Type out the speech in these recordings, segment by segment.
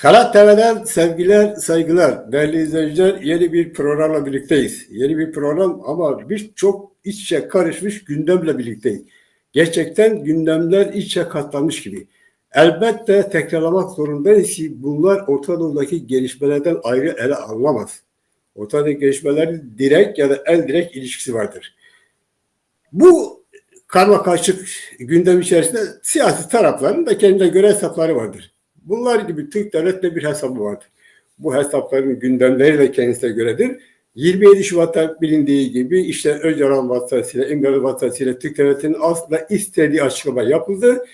Kanal TV'den sevgiler, saygılar. Değerli izleyiciler, yeni bir programla birlikteyiz. Yeni bir program ama birçok iç içe karışmış gündemle birlikteyiz. Gerçekten gündemler iç içe katlanmış gibi. Elbette tekrarlamak zorundayız ki bunlar Orta Doğu'daki gelişmelerden ayrı ele alınamaz. Orta Doğu gelişmelerin direkt ya da en direkt ilişkisi vardır. Bu karmakarışık gündem içerisinde siyasi tarafların da kendine göre hesapları vardır. Bunlar gibi Türk devletinde bir hesabı vardır. Bu hesapların gündemleri de kendisine göredir. 27 Şubat'ta bilindiği gibi işte Öcalan vasıtasıyla, İmralı vasıtasıyla Türk devletinin aslında istediği açıklama yapıldı.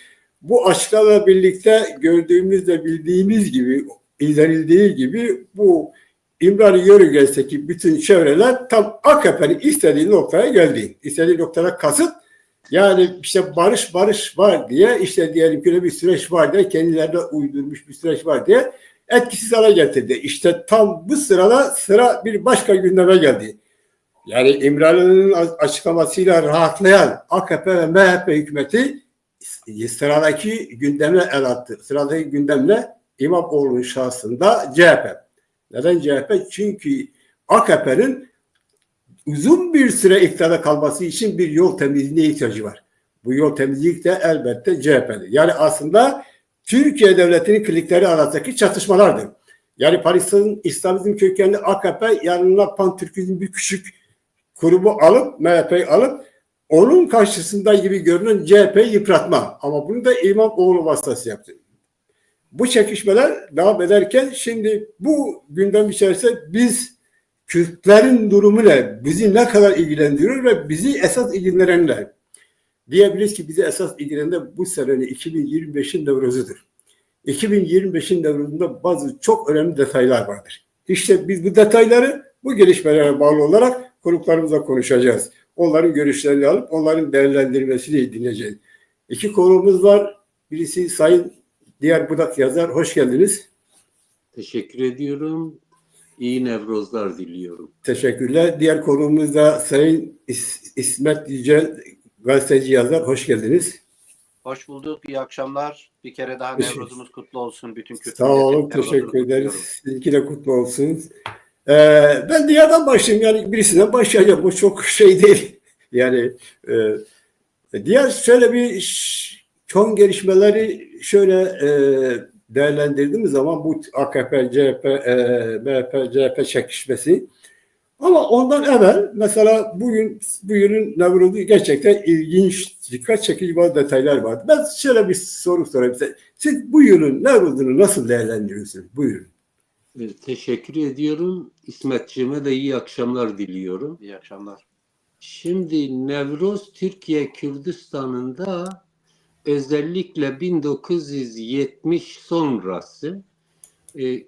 Bu açıklamayla birlikte gördüğümüz ve bildiğimiz gibi, izlenildiği gibi bu İmralı yörüngesindeki bütün çevreler tam AKP'nin istediği noktaya geldi. İstediği noktaya kasıt yani işte barış var diye işte diyelim ki bir süreç var diye kendilerine uydurmuş bir süreç var diye etkisiz hale getirdi. İşte tam bu sırada sıra bir başka gündeme geldi. Yani İmralı'nın açıklamasıyla rahatlayan AKP ve MHP hükümeti sıradaki gündeme el attı. Sıradaki gündemle İmamoğlu'nun şahsında CHP. Neden CHP? Çünkü AKP'nin uzun bir süre iktidarda kalması için bir yol temizliğine ihtiyacı var. Bu yol temizlik de elbette CHP'dir. Yani aslında Türkiye Devleti'nin klikleri arasındaki çatışmalardır. Yani Paris'in İslamizm kökenli AKP yanına Pantürkizm bir küçük grubu alıp MHP'yi alıp onun karşısında gibi görünen CHP'yi yıpratma. Ama bunu da İmamoğlu vasıtası yaptı. Bu çekişmeler devam ederken şimdi bu gündem içerisinde biz Kürtlerin durumu ne? Bizi ne kadar ilgilendiriyor ve bizi esas ilgilendiren ne? Diyebiliriz ki bizi esas ilgilendiren bu senenin 2025'in Nevrozu'dur. 2025'in Nevroz'unda bazı çok önemli detaylar vardır. İşte biz bu detayları bu gelişmelere bağlı olarak konuklarımızla konuşacağız. Onların görüşlerini alıp onların değerlendirmesini dinleyeceğiz. İki konuğumuz var. Birisi Sayın Diyar Budak yazar. Hoş geldiniz. Teşekkür ediyorum. İyi Nevrozlar diliyorum. Teşekkürler. Diğer konuğumuz da Sayın İsmet Yücel, gazeteci yazar. Hoş geldiniz. Hoş bulduk. İyi akşamlar. Bir kere daha Nevroz'umuz kutlu olsun. Bütün Kürt Sağ olun. Teşekkür ederiz. Sizinki de kutlu olsun. Ben Diyar'dan başlayayım. Yani birisinden başlayacağım. Bu çok şey değil. Yani Diyar şöyle bir son gelişmeleri şöyle değerlendirdiğimiz zaman bu AKP, CHP, MHP, CHP çekişmesi. Ama ondan evvel mesela bugünün Nevruz'u gerçekten ilginç, dikkat çekici bazı detaylar var. Ben şöyle bir soru sorayım size. Siz bu yılın Nevruz'unu nasıl değerlendiriyorsunuz? Buyurun. Teşekkür ediyorum. İsmetciğime de iyi akşamlar diliyorum. İyi akşamlar. Şimdi Nevruz Türkiye Kürdistan'ında özellikle 1970 sonrası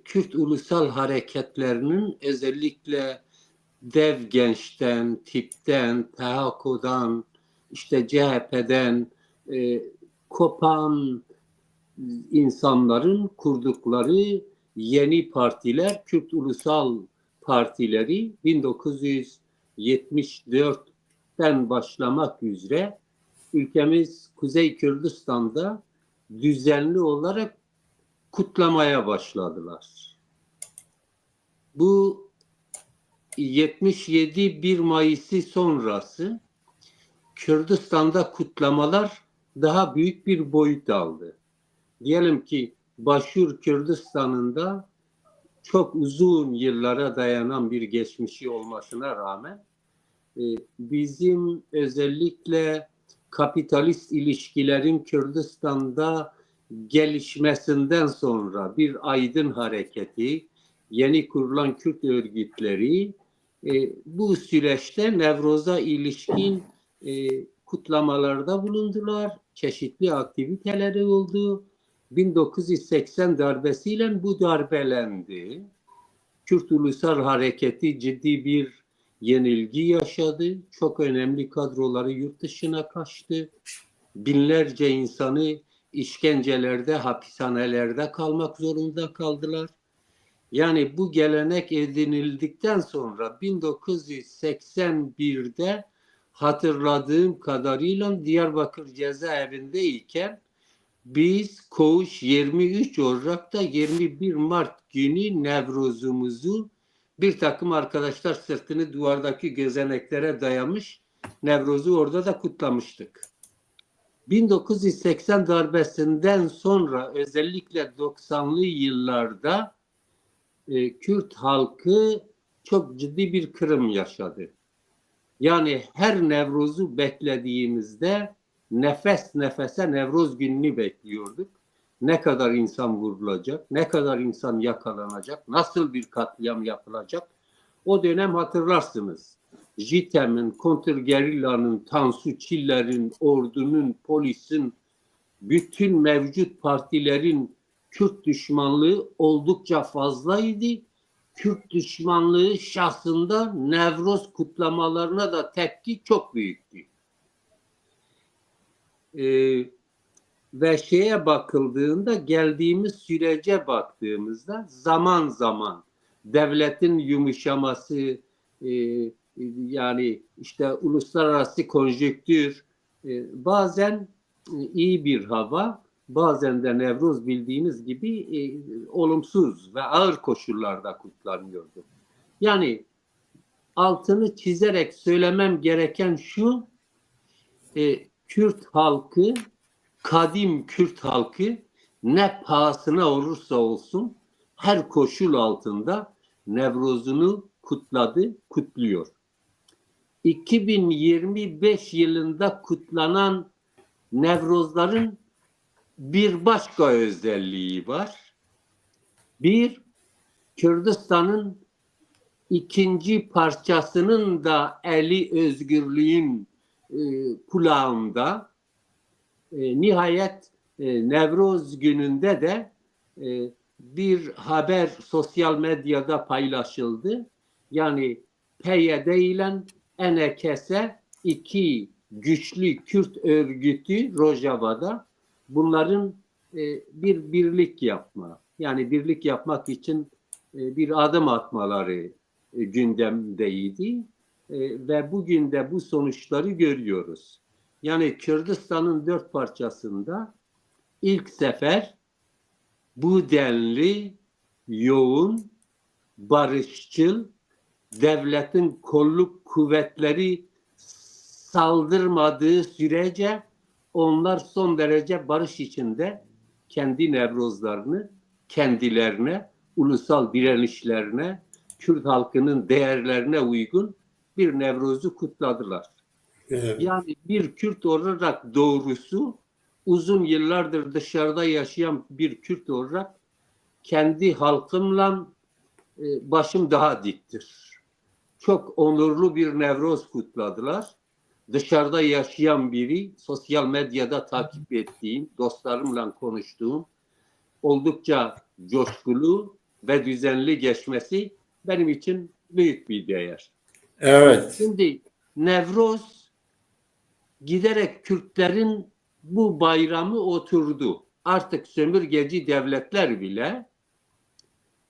Kürt ulusal hareketlerinin özellikle Dev Genç'ten, TİP'ten, THK'dan, işte CHP'den kopan insanların kurdukları yeni partiler, Kürt Ulusal Partileri 1974'ten başlamak üzere ülkemiz Kuzey Kürdistan'da düzenli olarak kutlamaya başladılar. Bu 77 1 Mayıs'ı sonrası Kürdistan'da kutlamalar daha büyük bir boyut aldı. Diyelim ki Başur Kürdistan'ında çok uzun yıllara dayanan bir geçmişi olmasına rağmen bizim özellikle kapitalist ilişkilerin Kürdistan'da gelişmesinden sonra bir aydın hareketi, yeni kurulan Kürt örgütleri bu süreçte Nevroz'a ilişkin kutlamalarda bulundular. Çeşitli aktiviteleri oldu. 1980 darbesiyle bu darbelendi. Kürt Ulusal Hareketi ciddi bir yenilgi yaşadı. Çok önemli kadroları yurt dışına kaçtı. Binlerce insanı işkencelerde, hapishanelerde kalmak zorunda kaldılar. Yani bu gelenek edinildikten sonra 1981'de hatırladığım kadarıyla Diyarbakır cezaevindeyken biz Koğuş 23 olarak da 21 Mart günü Nevruz'umuzu bir takım arkadaşlar sırtını duvardaki gözeneklere dayamış Nevruz'u orada da kutlamıştık. 1980 darbesinden sonra özellikle 90'lı yıllarda Kürt halkı çok ciddi bir kırım yaşadı. Yani her Nevruz'u beklediğimizde nefes nefese Nevruz gününü bekliyorduk. Ne kadar insan vurulacak, ne kadar insan yakalanacak, nasıl bir katliam yapılacak. O dönem hatırlarsınız. JITEM'in, kontrgerillanın, Tansu Çiller'in, ordunun, polisin, bütün mevcut partilerin Kürt düşmanlığı oldukça fazlaydı. Kürt düşmanlığı şahsında Nevruz kutlamalarına da tepki çok büyüktü. Ve şeye bakıldığında, geldiğimiz sürece baktığımızda zaman zaman devletin yumuşaması, yani işte uluslararası konjonktür, bazen iyi bir hava, bazen de Nevruz bildiğiniz gibi olumsuz ve ağır koşullarda kutlanıyordu. Yani altını çizerek söylemem gereken şu, Kürt halkı, kadim Kürt halkı ne pahasına olursa olsun her koşul altında Nevruz'unu kutladı, kutluyor. 2025 yılında kutlanan Nevruzların bir başka özelliği var. Bir, Kürdistan'ın ikinci parçasının da eli özgürlüğün kulağında. Nihayet Nevruz gününde de bir haber sosyal medyada paylaşıldı. Yani PYD ile Enekese, iki güçlü Kürt örgütü Rojava'da, bunların bir birlik yapma, yani birlik yapmak için bir adım atmaları gündemdeydi. Ve bugün de bu sonuçları görüyoruz. Yani Kürdistan'ın 4 parçasında ilk sefer bu denli yoğun, barışçıl, devletin kolluk kuvvetleri saldırmadığı sürece onlar son derece barış içinde kendi Nevruzlarını kendilerine, ulusal direnişlerine, Kürt halkının değerlerine uygun bir Nevruz'u kutladılar. Evet. Yani bir Kürt olarak doğrusu, uzun yıllardır dışarıda yaşayan bir Kürt olarak kendi halkımla başım daha diktir. Çok onurlu bir Nevruz kutladılar. Dışarıda yaşayan biri, sosyal medyada takip ettiğim, dostlarımla konuştuğum, oldukça coşkulu ve düzenli geçmesi benim için büyük bir değer. Evet. Şimdi Nevruz giderek Kürtlerin bu bayramı oturdu. Artık sömürgeci devletler bile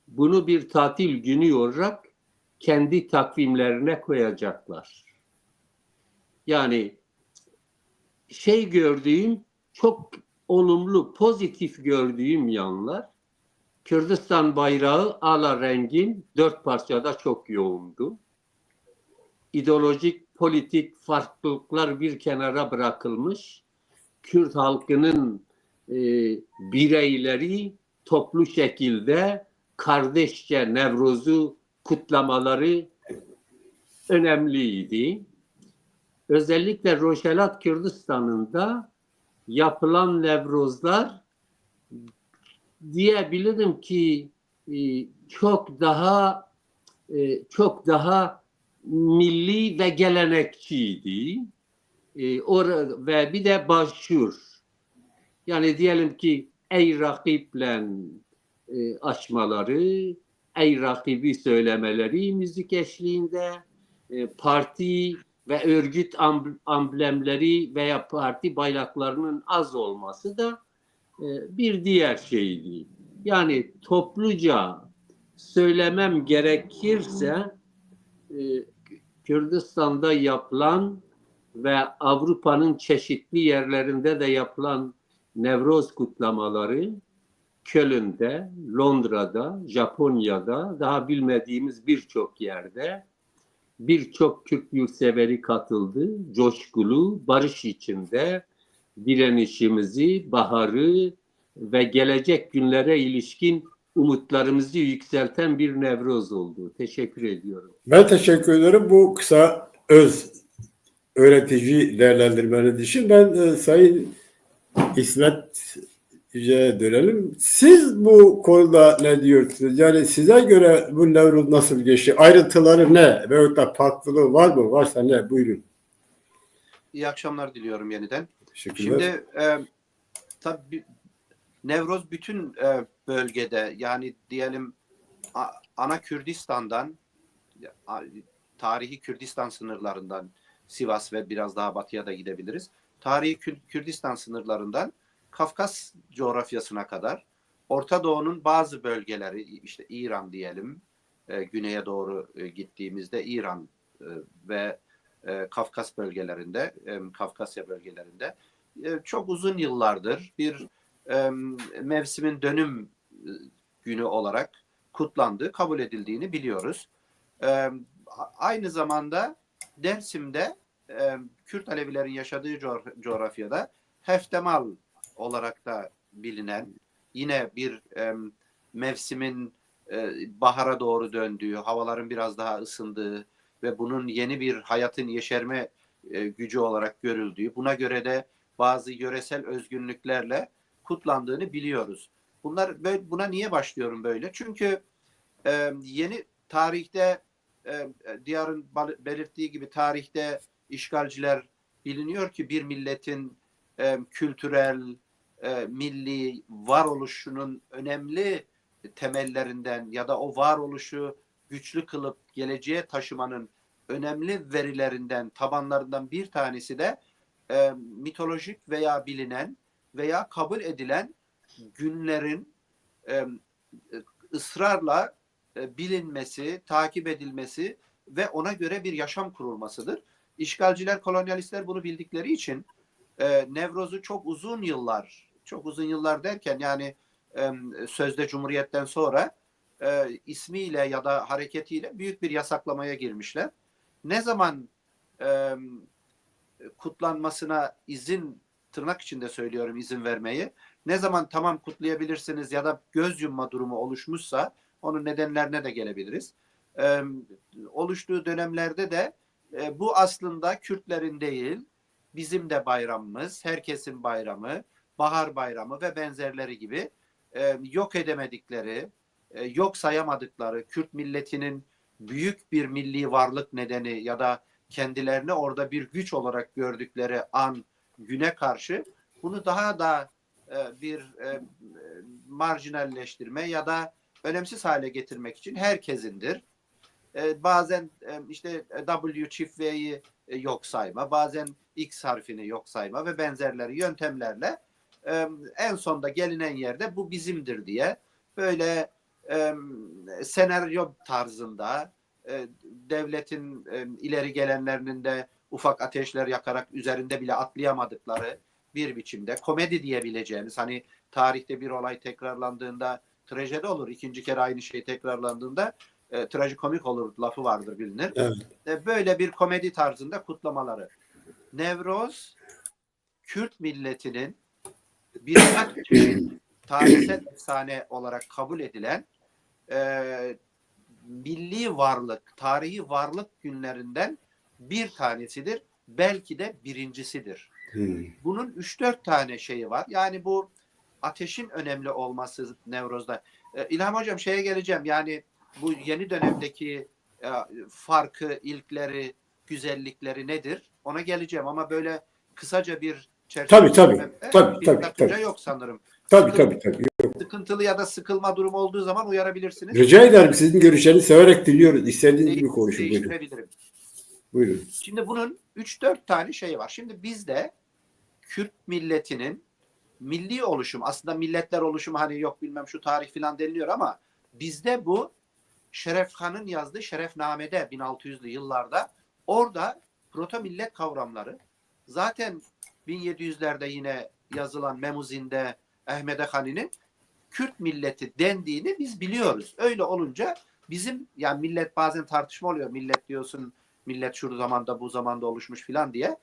bunu bir tatil günü olarak kendi takvimlerine koyacaklar. Yani gördüğüm, çok olumlu, pozitif gördüğüm yanlar, Kürdistan bayrağı ala rengin 4 parçada çok yoğundu. İdeolojik, politik farklılıklar bir kenara bırakılmış. Kürt halkının bireyleri toplu şekilde kardeşçe Nevruz'u kutlamaları önemliydi. Özellikle Roşelat Kürdistan'ında yapılan Nevruzlar diyebilirim ki çok daha milli ve gelenekçiydi. Ve bir de başşur. Yani diyelim ki ey rakiple açmaları, ey rakibi söylemeleri müzik eşliğinde, parti ve örgüt amblemleri veya parti bayraklarının az olması da bir diğer şeydi. Yani topluca söylemem gerekirse Kürdistan'da yapılan ve Avrupa'nın çeşitli yerlerinde de yapılan Nevroz kutlamaları Köln'de, Londra'da, Japonya'da, daha bilmediğimiz birçok yerde birçok Türk yurtseveri katıldı. Coşkulu, barış içinde direnişimizi, baharı ve gelecek günlere ilişkin umutlarımızı yükselten bir Nevroz oldu. Teşekkür ediyorum. Ben teşekkür ederim bu kısa öğretici değerlendirmeniz için. Ben Sayın İsmet Yüce'ye dönelim. Siz bu konuda ne diyorsunuz? Yani size göre bu Nevruz nasıl geçti? Ayrıntıları ne? Veyahut da farklılığı var mı? Varsa ne? Buyurun. İyi akşamlar diliyorum yeniden. Teşekkürler. Şimdi tabii Nevroz bütün bölgede, yani diyelim ana Kürdistan'dan, tarihi Kürdistan sınırlarından, Sivas ve biraz daha batıya da gidebiliriz. Tarihi Kürdistan sınırlarından Kafkas coğrafyasına kadar, Orta Doğu'nun bazı bölgeleri, işte İran diyelim, güneye doğru gittiğimizde İran ve Kafkas bölgelerinde, Kafkasya bölgelerinde çok uzun yıllardır bir mevsimin dönüm günü olarak kutlandığı, kabul edildiğini biliyoruz. Aynı zamanda Dersim'de Kürt Alevilerin yaşadığı coğrafyada Heftemal olarak da bilinen, yine bir mevsimin bahara doğru döndüğü, havaların biraz daha ısındığı ve bunun yeni bir hayatın yeşerme gücü olarak görüldüğü, buna göre de bazı yöresel özgünlüklerle kutlandığını biliyoruz. Buna niye başlıyorum böyle? Çünkü yeni tarihte, Diyar'ın belirttiği gibi, tarihte işgalciler biliniyor ki bir milletin kültürel, milli varoluşunun önemli temellerinden ya da o varoluşu güçlü kılıp geleceğe taşımanın önemli verilerinden, tabanlarından bir tanesi de mitolojik veya bilinen veya kabul edilen günlerin ısrarla bilinmesi, takip edilmesi ve ona göre bir yaşam kurulmasıdır. İşgalciler, kolonyalistler bunu bildikleri için Nevroz'u çok uzun yıllar derken yani sözde Cumhuriyet'ten sonra ismiyle ya da hareketiyle büyük bir yasaklamaya girmişler. Ne zaman kutlanmasına tırnak içinde söylüyorum, izin vermeyi, ne zaman tamam kutlayabilirsiniz ya da göz yumma durumu oluşmuşsa, onun nedenlerine de gelebiliriz. Oluştuğu dönemlerde de bu aslında Kürtlerin değil, bizim de bayramımız, herkesin bayramı, bahar bayramı ve benzerleri gibi yok edemedikleri, yok sayamadıkları, Kürt milletinin büyük bir milli varlık nedeni ya da kendilerini orada bir güç olarak gördükleri güne karşı bunu daha da bir marjinalleştirme ya da önemsiz hale getirmek için herkesindir. Bazen işte W çift V'yi yok sayma, bazen X harfini yok sayma ve benzerleri yöntemlerle en sonda gelinen yerde bu bizimdir diye böyle senaryo tarzında devletin ileri gelenlerinin de ufak ateşler yakarak üzerinde bile atlayamadıkları bir biçimde komedi diyebileceğimiz, hani tarihte bir olay tekrarlandığında trajedi olur, ikinci kere aynı şey tekrarlandığında trajikomik olur lafı vardır, bilinir. Evet. Böyle bir komedi tarzında kutlamaları. Nevroz, Kürt milletinin birkaç tarihsel efsane olarak kabul edilen milli varlık, tarihi varlık günlerinden bir tanesidir. Belki de birincisidir. Bunun 3-4 tane şeyi var. Yani bu ateşin önemli olması Nevroz'da. İlham Hocam, şeye geleceğim. Yani bu yeni dönemdeki farkı, ilkleri, güzellikleri nedir? Ona geleceğim ama böyle kısaca bir çerçeve. Tabii. Yok sanırım. Tabii. Sıkıntılı ya da sıkılma durumu olduğu zaman uyarabilirsiniz. Rica ederim. Sizin görüşlerinizi severek dinliyoruz. İstediğiniz gibi konuşun. Değiştirebilirim. Buyurun. Şimdi bunun 3-4 tane şey var. Şimdi bizde Kürt milletinin milli oluşum, aslında milletler oluşumu hani yok bilmem şu tarih filan deniliyor ama bizde bu Şeref Khan'ın yazdığı Şerefname'de 1600'lü yıllarda, orada proto millet kavramları zaten 1700'lerde yine yazılan Memuzinde Ahmede Hani'nin Kürt milleti dendiğini biz biliyoruz. Öyle olunca bizim, yani millet, bazen tartışma oluyor. Millet diyorsun, millet şu zamanda bu zamanda oluşmuş filan diye.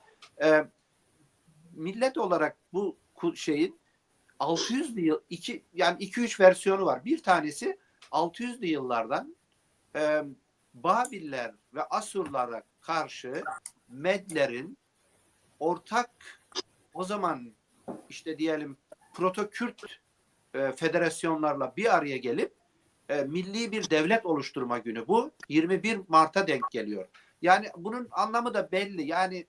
Millet olarak bu şeyin 600'lü yıl, yani 2-3 versiyonu var. Bir tanesi 600'lü yıllardan Babiller ve Asurlara karşı Medlerin ortak, o zaman işte diyelim Proto-Kürt federasyonlarla bir araya gelip milli bir devlet oluşturma günü. Bu 21 Mart'a denk geliyor. Yani bunun anlamı da belli. Yani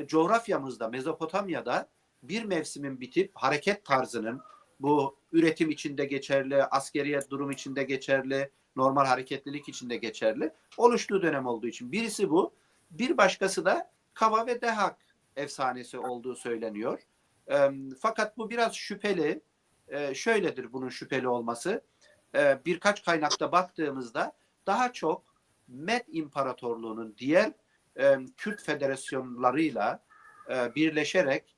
coğrafyamızda, Mezopotamya'da bir mevsimin bitip hareket tarzının, bu üretim içinde geçerli, askeriye durum içinde geçerli, normal hareketlilik içinde geçerli oluştuğu dönem olduğu için. Birisi bu. Bir başkası da Kava ve Dehak efsanesi olduğu söyleniyor. Fakat bu biraz şüpheli. Şöyledir bunun şüpheli olması. Birkaç kaynakta baktığımızda daha çok Med İmparatorluğu'nun diğer Kürt federasyonlarıyla birleşerek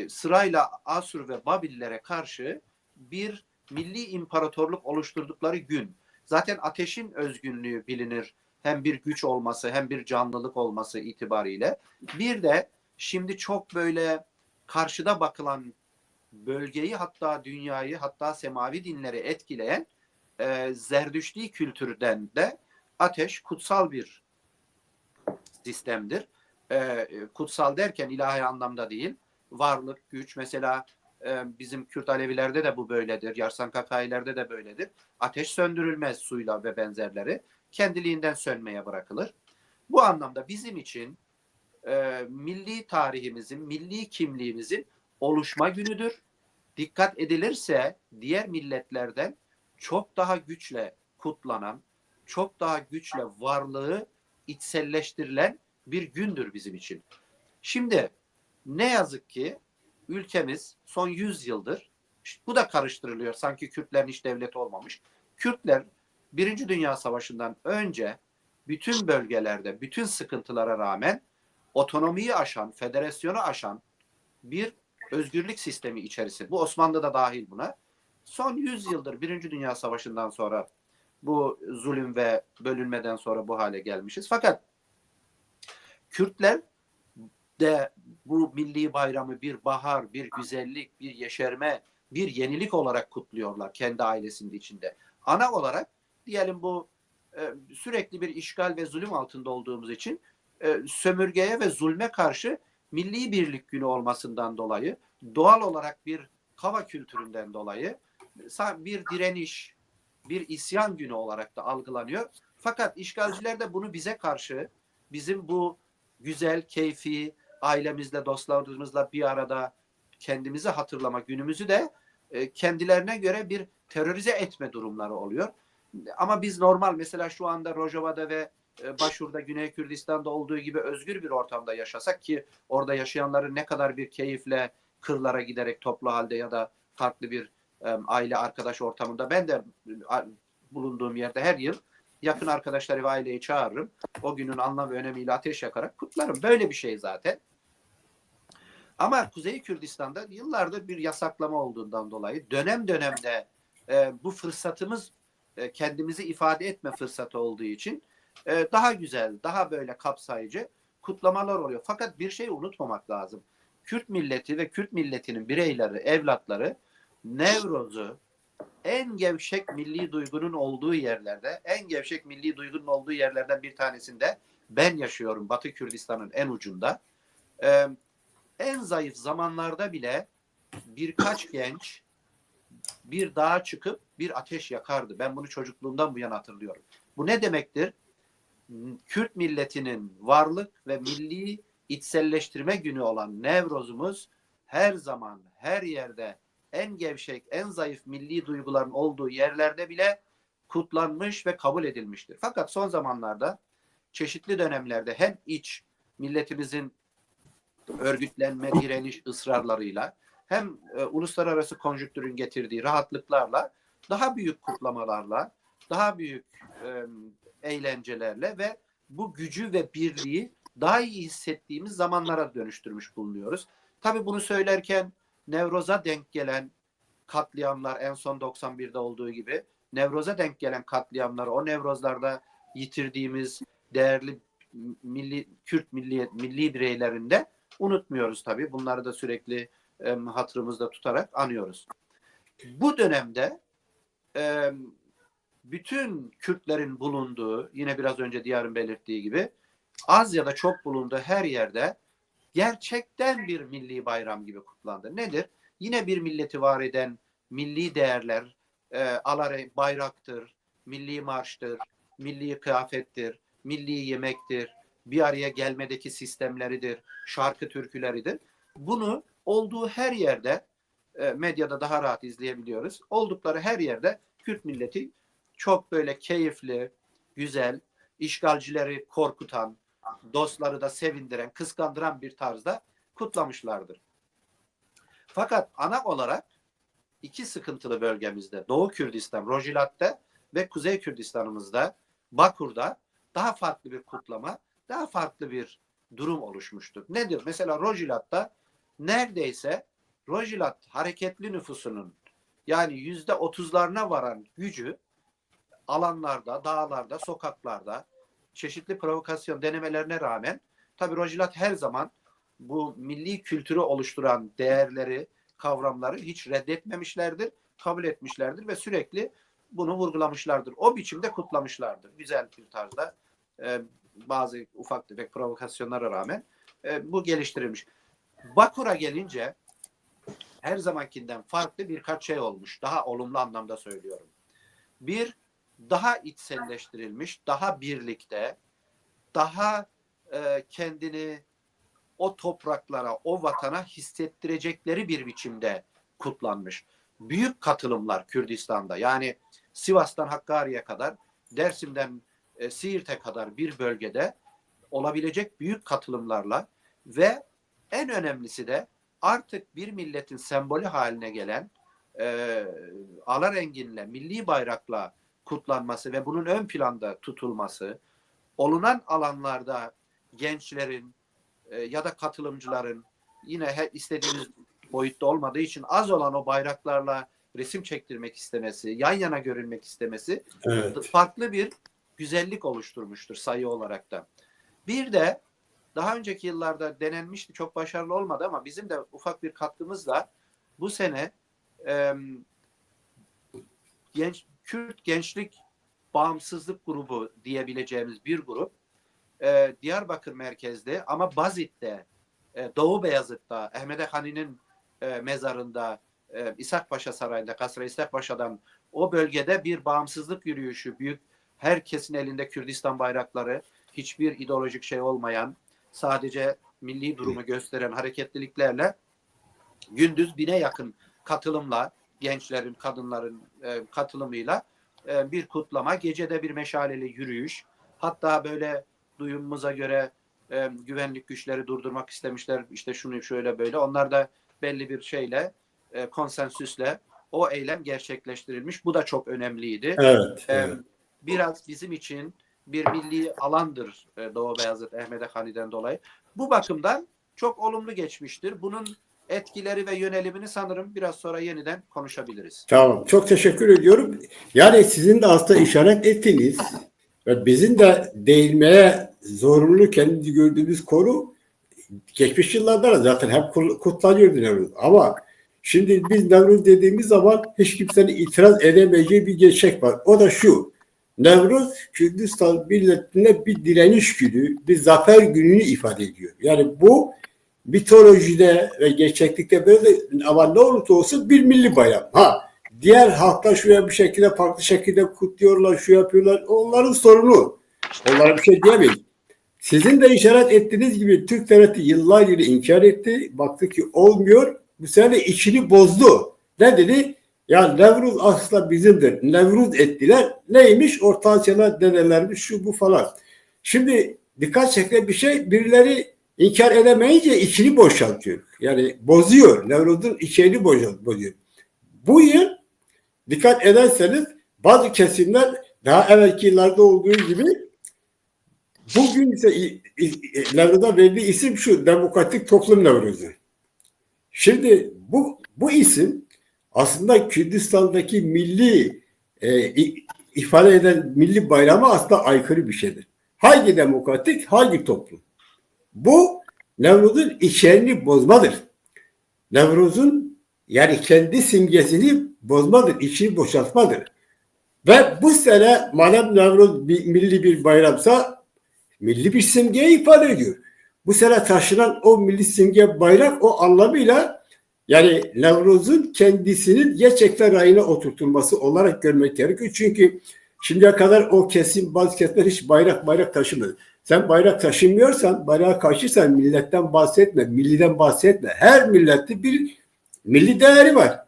sırayla Asur ve Babillere karşı bir milli imparatorluk oluşturdukları gün. Zaten ateşin özgünlüğü bilinir. Hem bir güç olması hem bir canlılık olması itibariyle. Bir de şimdi çok böyle karşıda bakılan bölgeyi, hatta dünyayı, hatta semavi dinleri etkileyen Zerdüşti kültürden de ateş kutsal bir sistemdir. Kutsal derken ilahi anlamda değil, varlık, güç. Mesela bizim Kürt Alevilerde de bu böyledir. Yarsan Kakayilerde de böyledir. Ateş söndürülmez suyla ve benzerleri. Kendiliğinden sönmeye bırakılır. Bu anlamda bizim için milli tarihimizin, milli kimliğimizin oluşma günüdür. Dikkat edilirse diğer milletlerden çok daha güçle kutlanan, çok daha güçle varlığı içselleştirilen bir gündür bizim için. Şimdi ne yazık ki ülkemiz son 100 yıldır, işte bu da karıştırılıyor, sanki Kürtlerin hiç devleti olmamış. Kürtler Birinci Dünya Savaşı'ndan önce bütün bölgelerde, bütün sıkıntılara rağmen otonomiyi aşan, federasyonu aşan bir özgürlük sistemi içerisinde. Bu Osmanlı'da dahil buna. Son 100 yıldır Birinci Dünya Savaşı'ndan sonra bu zulüm ve bölünmeden sonra bu hale gelmişiz. Fakat Kürtler de bu milli bayramı bir bahar, bir güzellik, bir yeşerme, bir yenilik olarak kutluyorlar kendi ailesinin içinde. Ana olarak diyelim bu sürekli bir işgal ve zulüm altında olduğumuz için sömürgeye ve zulme karşı milli birlik günü olmasından dolayı, doğal olarak bir Kava kültüründen dolayı bir direniş, bir isyan günü olarak da algılanıyor. Fakat işgalciler de bunu bize karşı, bizim bu güzel, keyfi, ailemizle, dostlarımızla bir arada kendimizi hatırlama günümüzü de kendilerine göre bir terörize etme durumları oluyor. Ama biz normal, mesela şu anda Rojava'da ve Başur'da, Güney Kürdistan'da olduğu gibi özgür bir ortamda yaşasak, ki orada yaşayanların ne kadar bir keyifle kırlara giderek toplu halde ya da farklı bir aile arkadaş ortamında, ben de bulunduğum yerde her yıl yakın arkadaşları ve aileyi çağırırım. O günün anlam ve önemiyle ateş yakarak kutlarım. Böyle bir şey zaten. Ama Kuzey Kürdistan'da yıllardır bir yasaklama olduğundan dolayı dönem dönemde bu fırsatımız kendimizi ifade etme fırsatı olduğu için daha güzel, daha böyle kapsayıcı kutlamalar oluyor. Fakat bir şey unutmamak lazım. Kürt milleti ve Kürt milletinin bireyleri, evlatları Nevroz'u en gevşek milli duygunun olduğu yerlerde, en gevşek milli duygunun olduğu yerlerden bir tanesinde ben yaşıyorum. Batı Kürdistan'ın en ucunda. En zayıf zamanlarda bile birkaç genç bir dağa çıkıp bir ateş yakardı. Ben bunu çocukluğumdan bu yana hatırlıyorum. Bu ne demektir? Kürt milletinin varlık ve milli içselleştirme günü olan Nevroz'umuz her zaman, her yerde en gevşek, en zayıf milli duyguların olduğu yerlerde bile kutlanmış ve kabul edilmiştir. Fakat son zamanlarda çeşitli dönemlerde hem iç milletimizin örgütlenme, direniş ısrarlarıyla hem uluslararası konjüktürün getirdiği rahatlıklarla, daha büyük kutlamalarla, daha büyük eğlencelerle ve bu gücü ve birliği daha iyi hissettiğimiz zamanlara dönüştürmüş bulunuyoruz. Tabii bunu söylerken Nevroz'a denk gelen katliamlar, en son 91'de olduğu gibi Nevroz'a denk gelen katliamlar, o Nevrozlarda yitirdiğimiz değerli Kürt milli bireylerini de unutmuyoruz tabii. Bunları da sürekli hatırımızda tutarak anıyoruz. Bu dönemde bütün Kürtlerin bulunduğu, yine biraz önce Diyar'ın belirttiği gibi, az ya da çok bulunduğu her yerde gerçekten bir milli bayram gibi kutlandı. Nedir? Yine bir milleti var eden milli değerler, bayraktır, milli marştır, milli kıyafettir, milli yemektir, bir araya gelmedeki sistemleridir, şarkı türküleridir. Bunu olduğu her yerde, medyada daha rahat izleyebiliyoruz. Oldukları her yerde Kürt milleti çok böyle keyifli, güzel, işgalcileri korkutan, dostları da sevindiren, kıskandıran bir tarzda kutlamışlardır. Fakat ana olarak iki sıkıntılı bölgemizde, Doğu Kürdistan, Rojilat'ta ve Kuzey Kürdistan'ımızda, Bakur'da daha farklı bir kutlama, daha farklı bir durum oluşmuştur. Nedir? Mesela Rojilat'ta neredeyse Rojilat hareketli nüfusunun, yani %30'larına varan gücü alanlarda, dağlarda, sokaklarda çeşitli provokasyon denemelerine rağmen, tabii Rojilat her zaman bu milli kültürü oluşturan değerleri, kavramları hiç reddetmemişlerdir, kabul etmişlerdir ve sürekli bunu vurgulamışlardır. O biçimde kutlamışlardır. Güzel bir tarzda, bazı ufak tefek provokasyonlara rağmen bu geliştirilmiş. Bakur'a gelince her zamankinden farklı birkaç şey olmuş. Daha olumlu anlamda söylüyorum. Bir, daha içselleştirilmiş, daha birlikte, daha kendini o topraklara, o vatana hissettirecekleri bir biçimde kutlanmış. Büyük katılımlar Kürdistan'da, yani Sivas'tan Hakkari'ye kadar, Dersim'den Siirt'e kadar bir bölgede olabilecek büyük katılımlarla ve en önemlisi de artık bir milletin sembolü haline gelen alarenginle, milli bayrakla kutlanması ve bunun ön planda tutulması, olunan alanlarda gençlerin ya da katılımcıların yine istediğimiz boyutta olmadığı için az olan o bayraklarla resim çektirmek istemesi, yan yana görünmek istemesi, evet, farklı bir güzellik oluşturmuştur sayı olarak da. Bir de daha önceki yıllarda denenmişti, çok başarılı olmadı ama bizim de ufak bir katkımızla bu sene Kürt Gençlik Bağımsızlık Grubu diyebileceğimiz bir grup, Diyarbakır merkezde ama Bazit'te, Doğu Beyazıt'ta, Ahmede Hani'nin mezarında, İshak Paşa Sarayı'nda, Kasra İshak Paşa'dan o bölgede bir bağımsızlık yürüyüşü, büyük, herkesin elinde Kürdistan bayrakları, hiçbir ideolojik şey olmayan, sadece milli durumu gösteren hareketliliklerle gündüz 1000'e yakın katılımla, gençlerin, kadınların katılımıyla bir kutlama, gecede bir meşaleli yürüyüş, hatta böyle duyumumuza göre güvenlik güçleri durdurmak istemişler, işte şunu şöyle böyle, onlar da belli bir şeyle, konsensüsle o eylem gerçekleştirilmiş. Bu da çok önemliydi. Evet, evet. Biraz bizim için bir milli alandır Doğu Beyazıt, Ahmede Hani'den dolayı. Bu bakımdan çok olumlu geçmiştir. Bunun etkileri ve yönelimini sanırım biraz sonra yeniden konuşabiliriz. Tamam. Çok teşekkür ediyorum. Yani sizin de aslında işaret ettiniz ve bizim de değinmeye zorunlu kendi gördüğümüz konu, geçmiş yıllarda da zaten hep kutlanıyordu Nevruz. Ama şimdi biz Nevruz dediğimiz zaman hiç kimsenin itiraz edemeyeceği bir gerçek var. O da şu: Nevruz, Kürdistan milletine bir direniş günü, bir zafer gününü ifade ediyor. Yani bu mitolojide ve gerçeklikte böyle, ama ne olursa olsun bir milli bayram. Diğer halklar şuraya bir şekilde, farklı şekilde kutluyorlar, şu yapıyorlar. Onların sorunu. Onlara bir şey diyemeyiz. Sizin de işaret ettiğiniz gibi Türk devleti yıllar yılı inkar etti. Baktı ki olmuyor. Bu sefer içini bozdu. Ne dedi? Ya Nevruz aslında bizimdir. Nevruz ettiler. Neymiş? Orta Asyalı dedelermiş, şu bu falan. Şimdi dikkat çekilen bir şey, birileri inkar edemeyince içini boşaltıyor. Yani bozuyor. Nevruz'un içini bozuyor. Bu yıl dikkat ederseniz bazı kesimler daha evvelki yıllarda olduğu gibi bugün ise Nevruz'a verdiği isim şu: Demokratik Toplum Nevruz'u. Şimdi bu isim aslında Kürdistan'daki milli ifade eden milli bayrama aslında aykırı bir şeydir. Hangi demokratik, hangi toplum? Bu Nevruz'un içeriğini bozmadır. Nevruz'un yani kendi simgesini bozmadır, içini boşaltmadır. Ve bu sene madem Nevruz milli bir bayramsa milli bir simgeyi ifade ediyor. Bu sene taşınan o milli simge bayrak o anlamıyla yani Nevruz'un kendisinin gerçekten rayına oturtulması olarak görmek gerekiyor. Çünkü şimdiye kadar o kesim bazı kesimler hiç bayrak taşımadı. Sen bayrak taşımıyorsan, bayrağa karşıysan milletten bahsetme, milliden bahsetme. Her millette bir milli değeri var.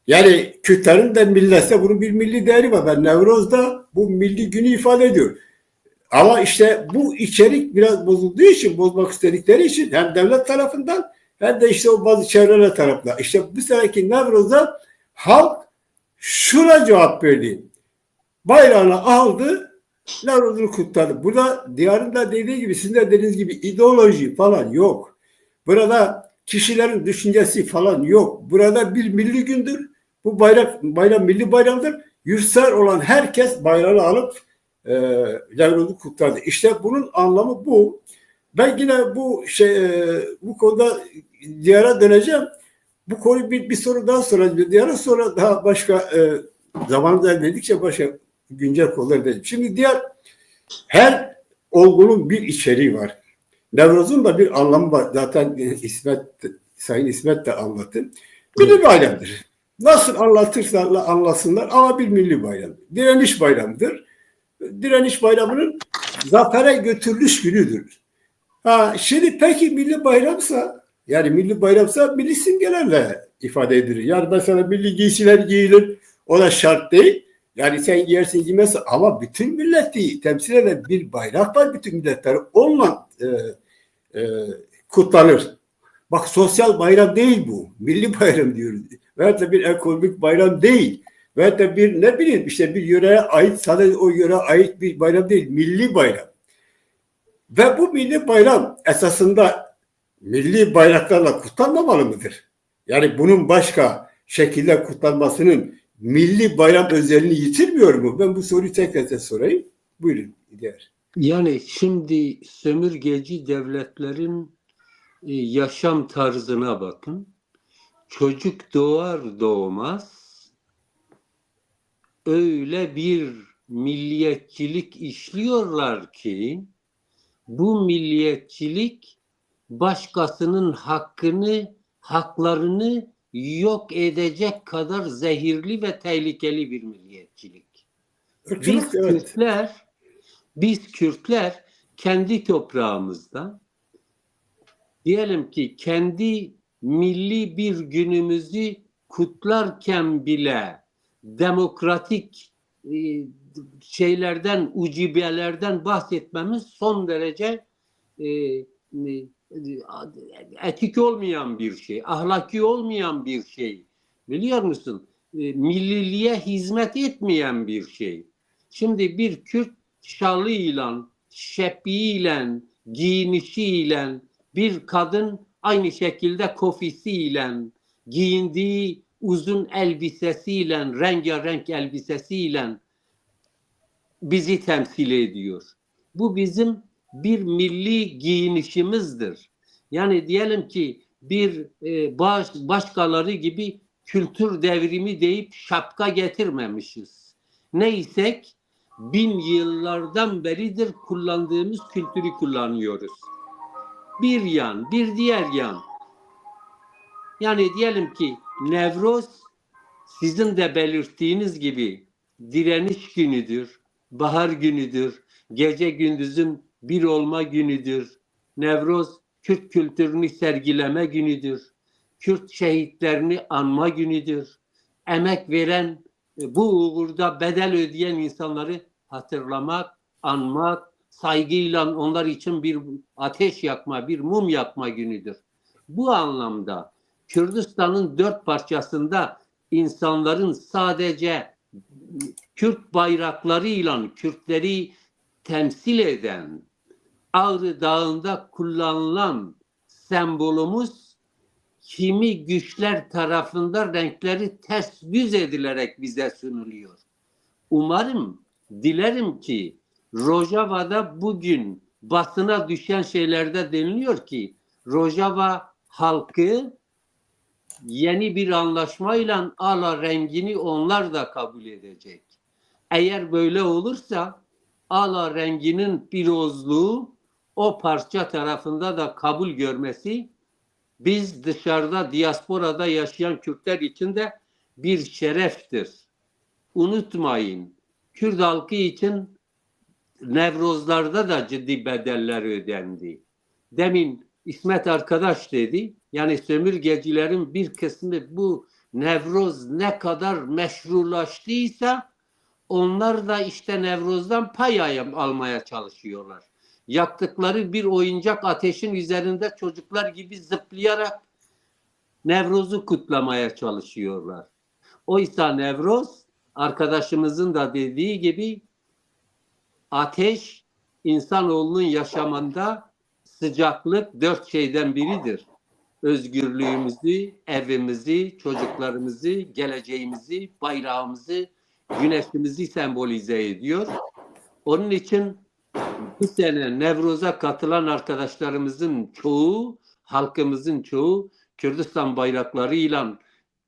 Yani Kürtlerin de milletse bunun bir milli değeri var. Ben Nevruz'da bu milli günü ifade ediyor. Ama işte bu içerik biraz bozulduğu için, bozmak istedikleri için hem devlet tarafından hem de işte o bazı çevreler tarafından. İşte bu seneki Nevruz'da halk şuna cevap verdi. Bayrağını aldı, Nevruz'unu kutladı. Burada diyarın da dediği gibi, sizin de dediğiniz gibi ideoloji falan yok. Burada kişilerin düşüncesi falan yok. Burada bir milli gündür. Bu bayram milli bayramdır. Yurtsal olan herkes bayrağını alıp Nevruz'u kutladı. İşte bunun anlamı bu. Ben yine bu konuda diyara döneceğim. Bu konuyu bir soru daha soracağım. Diyara sonra daha başka zamanı elbedikçe başka güncel konular dedim. Şimdi diğer her olgunun bir içeriği var. Nevruz'un da bir anlamı var. Zaten Sayın İsmet de anlattı. Milli bayramdır. Nasıl anlatırsa anlasınlar ama bir milli bayram. Direniş bayramıdır. Direniş bayramının zafere götürülüş günüdür. Şimdi peki milli bayramsa milli simgelerle ifade edilir. Yani mesela milli giysiler giyilir. O da şart değil. Yani sen giyersin giymezsin ama bütün milleti temsil eden bir bayrak var bütün milletler. Onunla kutlanır. Bak sosyal bayram değil bu. Milli bayram diyoruz. Veyahut da bir ekonomik bayram değil. Veyahut da bir ne bileyim işte bir yöreye ait sadece o yöreye ait bir bayram değil. Milli bayram. Ve bu milli bayram esasında milli bayraklarla kutlanmamalı mıdır? Yani bunun başka şekilde kutlanmasının milli bayram özelliğini yitirmiyor mu? Ben bu soruyu tekrar sorayım. Buyurun. Diğer. Yani şimdi sömürgeci devletlerin yaşam tarzına bakın. Çocuk doğar doğmaz öyle bir milliyetçilik işliyorlar ki bu milliyetçilik başkasının haklarını yok edecek kadar zehirli ve tehlikeli bir milliyetçilik. Irkçılık, evet. Biz Kürtler kendi toprağımızda diyelim ki kendi milli bir günümüzü kutlarken bile demokratik şeylerden, ucibelerden bahsetmemiz son derece etik olmayan bir şey, ahlaki olmayan bir şey. Biliyor musun? Milliliğe hizmet etmeyen bir şey. Şimdi bir Kürt şalıyla, şepiyle, giyinişiyle, bir kadın aynı şekilde kofisiyle, giyindiği uzun elbisesiyle, rengarenk elbisesiyle bizi temsil ediyor. Bu bizim bir milli giyinişimizdir. Yani diyelim ki bir başkaları gibi kültür devrimi deyip şapka getirmemişiz. Neysek 1000 yıllardan beridir kullandığımız kültürü kullanıyoruz. Bir yan, bir diğer yan. Yani diyelim ki Nevruz sizin de belirttiğiniz gibi direniş günüdür, bahar günüdür, gece gündüzün bir olma günüdür. Nevruz Kürt kültürünü sergileme günüdür. Kürt şehitlerini anma günüdür. Emek veren, bu uğurda bedel ödeyen insanları hatırlamak, anmak, saygıyla onlar için bir ateş yakma, bir mum yakma günüdür. Bu anlamda Kürdistan'ın 4 parçasında insanların sadece Kürt bayraklarıyla Kürtleri temsil eden Ağrı Dağı'nda kullanılan sembolümüz kimi güçler tarafından renkleri ters yüz edilerek bize sunuluyor. Umarım, dilerim ki Rojava'da bugün basına düşen şeylerde deniliyor ki Rojava halkı yeni bir anlaşmayla ala rengini onlar da kabul edecek. Eğer böyle olursa ala renginin pirozluğu o parça tarafında da kabul görmesi biz dışarıda diasporada yaşayan Kürtler için de bir şereftir. Unutmayın, Kürt halkı için Nevrozlarda da ciddi bedeller ödendi. Demin İsmet arkadaş dedi, yani sömürgecilerin bir kısmı bu Nevroz ne kadar meşrulaştıysa onlar da işte Nevroz'dan pay almaya çalışıyorlar. Yaktıkları bir oyuncak ateşin üzerinde çocuklar gibi zıplayarak Nevroz'u kutlamaya çalışıyorlar. Oysa Nevroz, arkadaşımızın da dediği gibi, ateş insanoğlunun yaşamında sıcaklık 4 şeyden biridir. Özgürlüğümüzü, evimizi, çocuklarımızı, geleceğimizi, bayrağımızı, güneşimizi sembolize ediyor. Onun için bu sene Nevroz'a katılan arkadaşlarımızın çoğu, halkımızın çoğu Kürdistan bayraklarıyla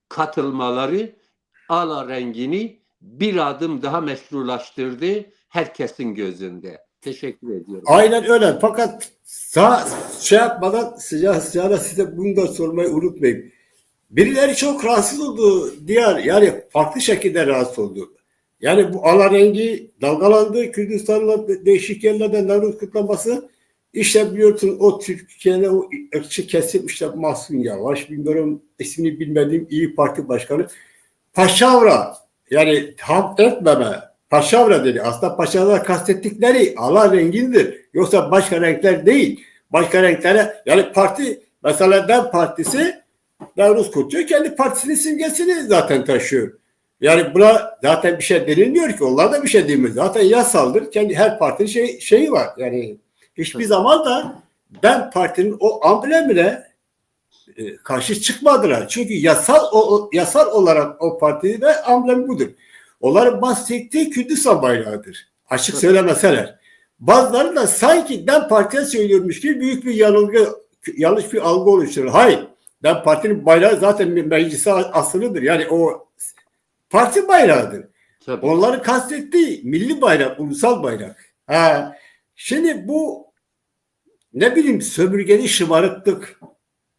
katılmaları ala rengini bir adım daha meşrulaştırdı herkesin gözünde. Teşekkür ediyorum. Aynen öyle. Fakat şey yapmadan sıcağı size bunu da sormayı unutmayın. Birileri çok rahatsız oldu. Yani farklı şekilde rahatsız oldu. Yani bu ala rengi dalgalandı. Kürdistan'la değişik yerlerde Nevruz kutlaması. İşte biliyorsun o Türkiye'de o ırkçı kesim işte Mahsun Yavaş, bilmiyorum ismini bilmediğim İyi Parti Başkanı paşavra, yani ham etmeme paşavra dedi. Aslında paşavra kastettikleri ala rengindir. Yoksa başka renkler değil. Başka renklere, yani parti mesela DEM Partisi Nevruz kutluyor. Kendi partisinin simgesini zaten taşıyor. Yani buna zaten bir şey denilmiyor ki. Onlar da bir şey demiyor. Zaten yasaldır. Kendi her partinin şeyi var. Yani hiçbir zaman da DEM Parti'nin o amblemine karşı çıkmadılar. Çünkü yasal olarak o partinin de amblemi budur. Onların bahsettiği Kürdistan bayrağıdır. Açık söylemeseler. Bazıları da sanki DEM Parti'ye söylüyormuş gibi büyük bir yanlış bir algı oluşturur. Hayır. DEM Parti'nin bayrağı zaten meclise asılıdır. Yani o parti bayrağıdır. Tabii. Onların kastettiği milli bayrak, ulusal bayrak. Şimdi bu ne bileyim sömürgeli şımarıklık.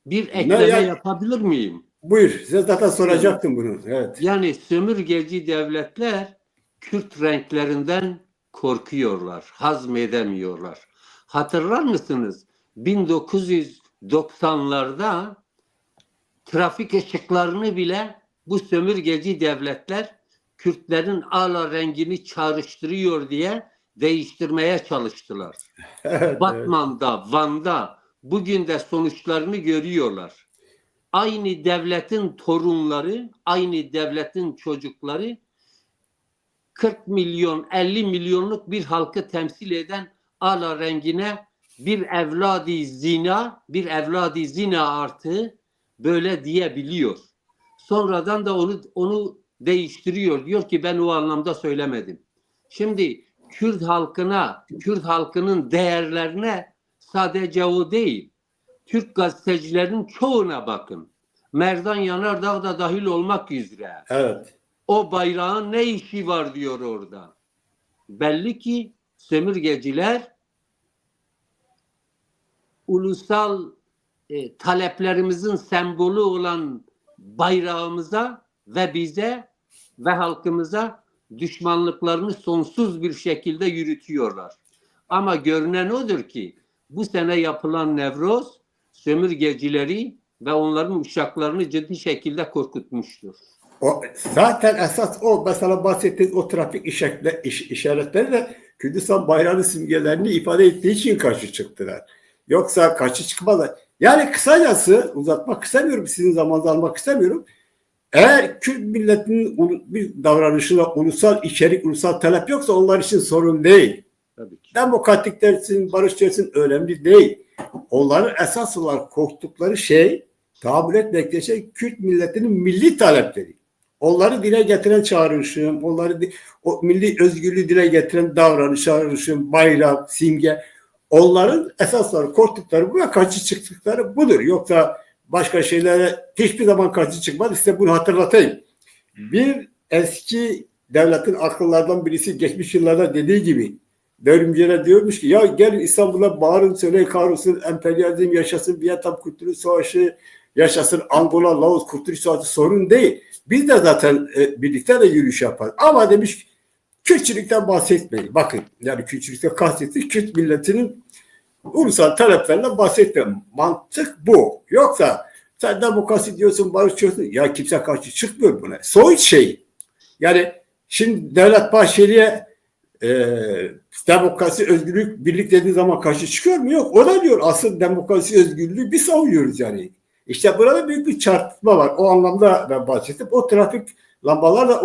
Bir ekleme yapabilir miyim? Buyur. Size zaten soracaktım bunu. Evet. Yani sömürgeci devletler Kürt renklerinden korkuyorlar, hazmedemiyorlar. Hatırlar mısınız? 1990'larda trafik ışıklarını bile bu sömürgeci devletler Kürtlerin ala rengini çağrıştırıyor diye değiştirmeye çalıştılar. Evet, Batman'da, Van'da bugün de sonuçlarını görüyorlar. Aynı devletin torunları, aynı devletin çocukları 40 milyon, 50 milyonluk bir halkı temsil eden ala rengine bir evladi zina artı böyle diyebiliyor. Sonradan da onu değiştiriyor. Diyor ki ben o anlamda söylemedim. Şimdi Kürt halkının değerlerine sadece o değil. Türk gazetecilerin çoğuna bakın. Merdan Yanardağ da dahil olmak üzere. evet. O bayrağın ne işi var diyor orada. Belli ki sömürgeciler ulusal taleplerimizin sembolü olan bayrağımıza ve bize ve halkımıza düşmanlıklarını sonsuz bir şekilde yürütüyorlar. Ama görünen odur ki bu sene yapılan Nevroz sömürgecileri ve onların uşaklarını ciddi şekilde korkutmuştur. Zaten esas o mesela bahsettiğiniz o trafik işaretleri de Kürdistan bayrağının simgelerini ifade ettiği için karşı çıktılar. Yoksa karşı çıkmadılar. Yani kısacası uzatmak istemiyorum, sizin zamanınızı almak istemiyorum. Eğer Kürt milletinin bir davranışına ulusal içerik, ulusal talep yoksa onlar için sorun değil. Tabii ki. Demokratik dersin, barış dersin önemli değil. Onların esas olarak korktukları şey tahammül etmekte şey Kürt milletinin milli talepleri. Onları dile getiren çağrışım, o milli özgürlüğü dile getiren davranış, çağrışım, bayrak, simge, onların esasları, korktukları buna karşı çıktıkları budur. Yoksa başka şeylere hiçbir zaman karşı çıkmaz. Size bunu hatırlatayım. Bir eski devletin akıllardan birisi geçmiş yıllarda dediği gibi devrimcilere diyormuş ki ya gel İstanbul'a bağırın söyleyin kahrolsun emperyalizm yaşasın Vietnam Kurtuluş Savaşı yaşasın Angola Laos Kurtuluş Savaşı sorun değil. Biz de zaten birlikte de yürüyüş yaparız. Ama demiş Kürtçülükten bahsetmeyin. Bakın yani Kürtçülükten kastettik Kürt milletinin ulusal taleplerinden bahsetmiyorum. Mantık bu. Yoksa sen demokrasi diyorsun, barış diyorsun. Ya kimse karşı çıkmıyor buna. Soyut şey. Yani şimdi Devlet Bahçeli'ye demokrasi, özgürlük, birlik dediği zaman karşı çıkıyor mu? Yok. O da diyor asıl demokrasi, özgürlüğü biz savunuyoruz yani. İşte burada büyük bir çarpıtma var. O anlamda ben bahsettim. O trafik lambalar da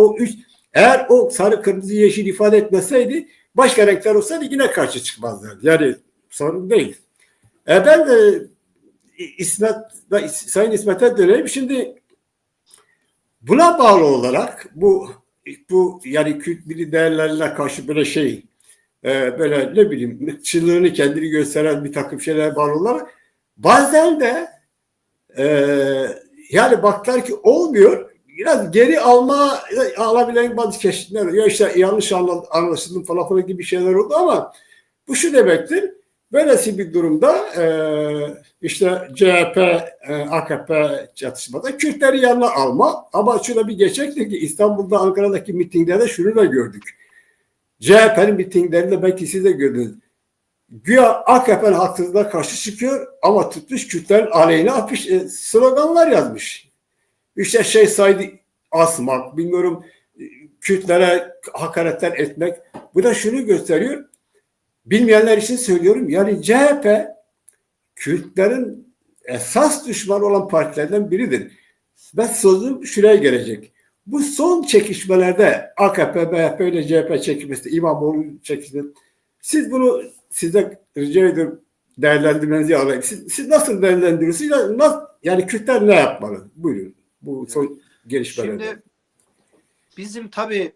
eğer o sarı, kırmızı, yeşil ifade etmeseydi başka renkler olsaydı yine karşı çıkmazlardı. Yani sorun değil. Ben de Sayın İsmet'e döneyim. Şimdi buna bağlı olarak bu yani Kürt milli değerlerine karşı böyle böyle ne bileyim çığlığını kendini gösteren bir takım şeyler bağlı olarak bazen de yani baktılar ki olmuyor. Biraz geri alabilen bazı keşifler oluyor. Ya işte yanlış anlaşıldım falan gibi şeyler oldu ama bu şu demektir. Böylesi bir durumda işte CHP, AKP çatışmada Kürtleri yanına alma. Ama şurada bir geçecektir ki İstanbul'da, Ankara'daki mitinglerde şunu da gördük. CHP'nin mitinglerinde belki siz de gördünüz. Güya AKP'nin haksızlığa karşı çıkıyor ama tutmuş Kürtlerin aleyhine sloganlar yazmış. İşte saydı asmak, bilmiyorum Kürtlere hakaretler etmek. Bu da şunu gösteriyor. Bilmeyenler için söylüyorum. Yani CHP Kürtlerin esas düşmanı olan partilerden biridir. Ve sözüm şuraya gelecek. Bu son çekişmelerde AKP, MHP ile CHP çekişmesi, İmamoğlu çekişmesi. Siz bunu size rica ediyorum değerlendirmenizi alayım. Siz nasıl değerlendiriyorsunuz? Yani Kürtler ne yapmalı? Buyurun. Bu son gelişmelerde. Şimdi bizim tabii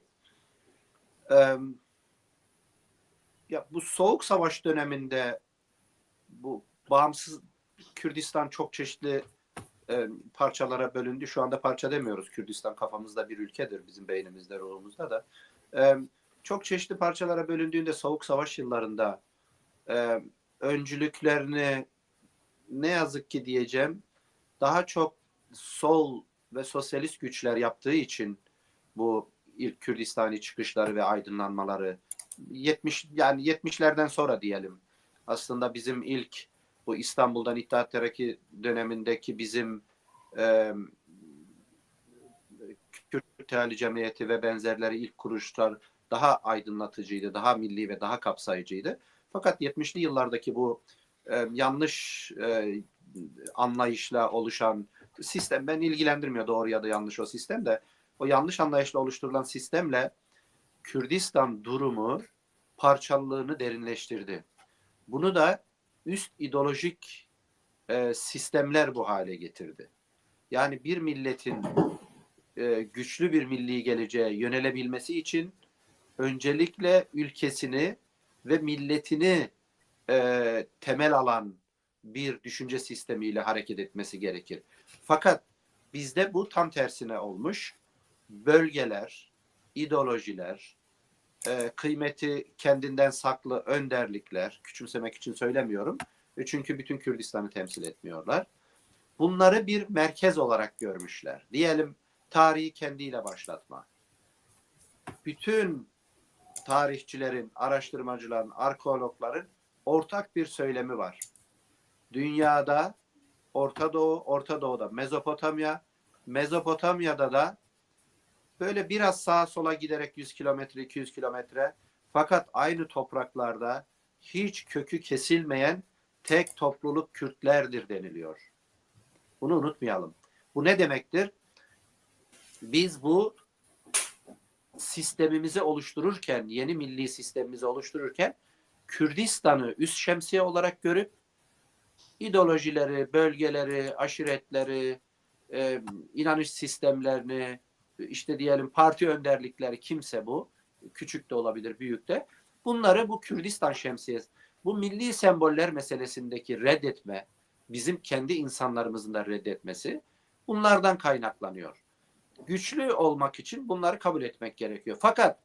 ya bu Soğuk Savaş döneminde bu bağımsız Kürdistan çok çeşitli parçalara bölündü. Şu anda parça demiyoruz. Kürdistan kafamızda bir ülkedir. Bizim beynimizde, ruhumuzda da. Çok çeşitli parçalara bölündüğünde Soğuk Savaş yıllarında öncülüklerini ne yazık ki diyeceğim daha çok sol ve sosyalist güçler yaptığı için bu ilk Kürdistani çıkışları ve aydınlanmaları 70'lerden sonra diyelim. Aslında bizim ilk bu İstanbul'dan İttihat Terakki dönemindeki bizim Kürt Teali Cemiyeti ve benzerleri ilk kuruluşlar daha aydınlatıcıydı, daha milli ve daha kapsayıcıydı. Fakat 70'li yıllardaki bu yanlış anlayışla oluşan sistem beni ilgilendirmiyor doğru ya da yanlış o sistem de o yanlış anlayışla oluşturulan sistemle Kürdistan durumu parçalılığını derinleştirdi. Bunu da üst ideolojik sistemler bu hale getirdi. Yani bir milletin güçlü bir milli geleceğe yönelebilmesi için öncelikle ülkesini ve milletini temel alan bir düşünce sistemiyle hareket etmesi gerekir. Fakat bizde bu tam tersine olmuş. Bölgeler, ideolojiler, kıymeti kendinden saklı önderlikler, küçümsemek için söylemiyorum. Çünkü bütün Kürdistan'ı temsil etmiyorlar. Bunları bir merkez olarak görmüşler. Diyelim tarihi kendiyle başlatma. Bütün tarihçilerin, araştırmacıların, arkeologların ortak bir söylemi var. Dünyada Orta Doğu, Orta Doğu'da Mezopotamya, Mezopotamya'da da böyle biraz sağa sola giderek 100 kilometre, 200 kilometre fakat aynı topraklarda hiç kökü kesilmeyen tek topluluk Kürtlerdir deniliyor. Bunu unutmayalım. Bu ne demektir? Biz bu sistemimizi oluştururken, yeni milli sistemimizi oluştururken Kürdistan'ı üst şemsiye olarak görüp ideolojileri, bölgeleri, aşiretleri, inanış sistemlerini, işte diyelim parti önderlikleri kimse bu, küçük de olabilir, büyük de, bunları bu Kürdistan şemsiyesi, bu milli semboller meselesindeki reddetme, bizim kendi insanlarımızın da reddetmesi bunlardan kaynaklanıyor. Güçlü olmak için bunları kabul etmek gerekiyor. Fakat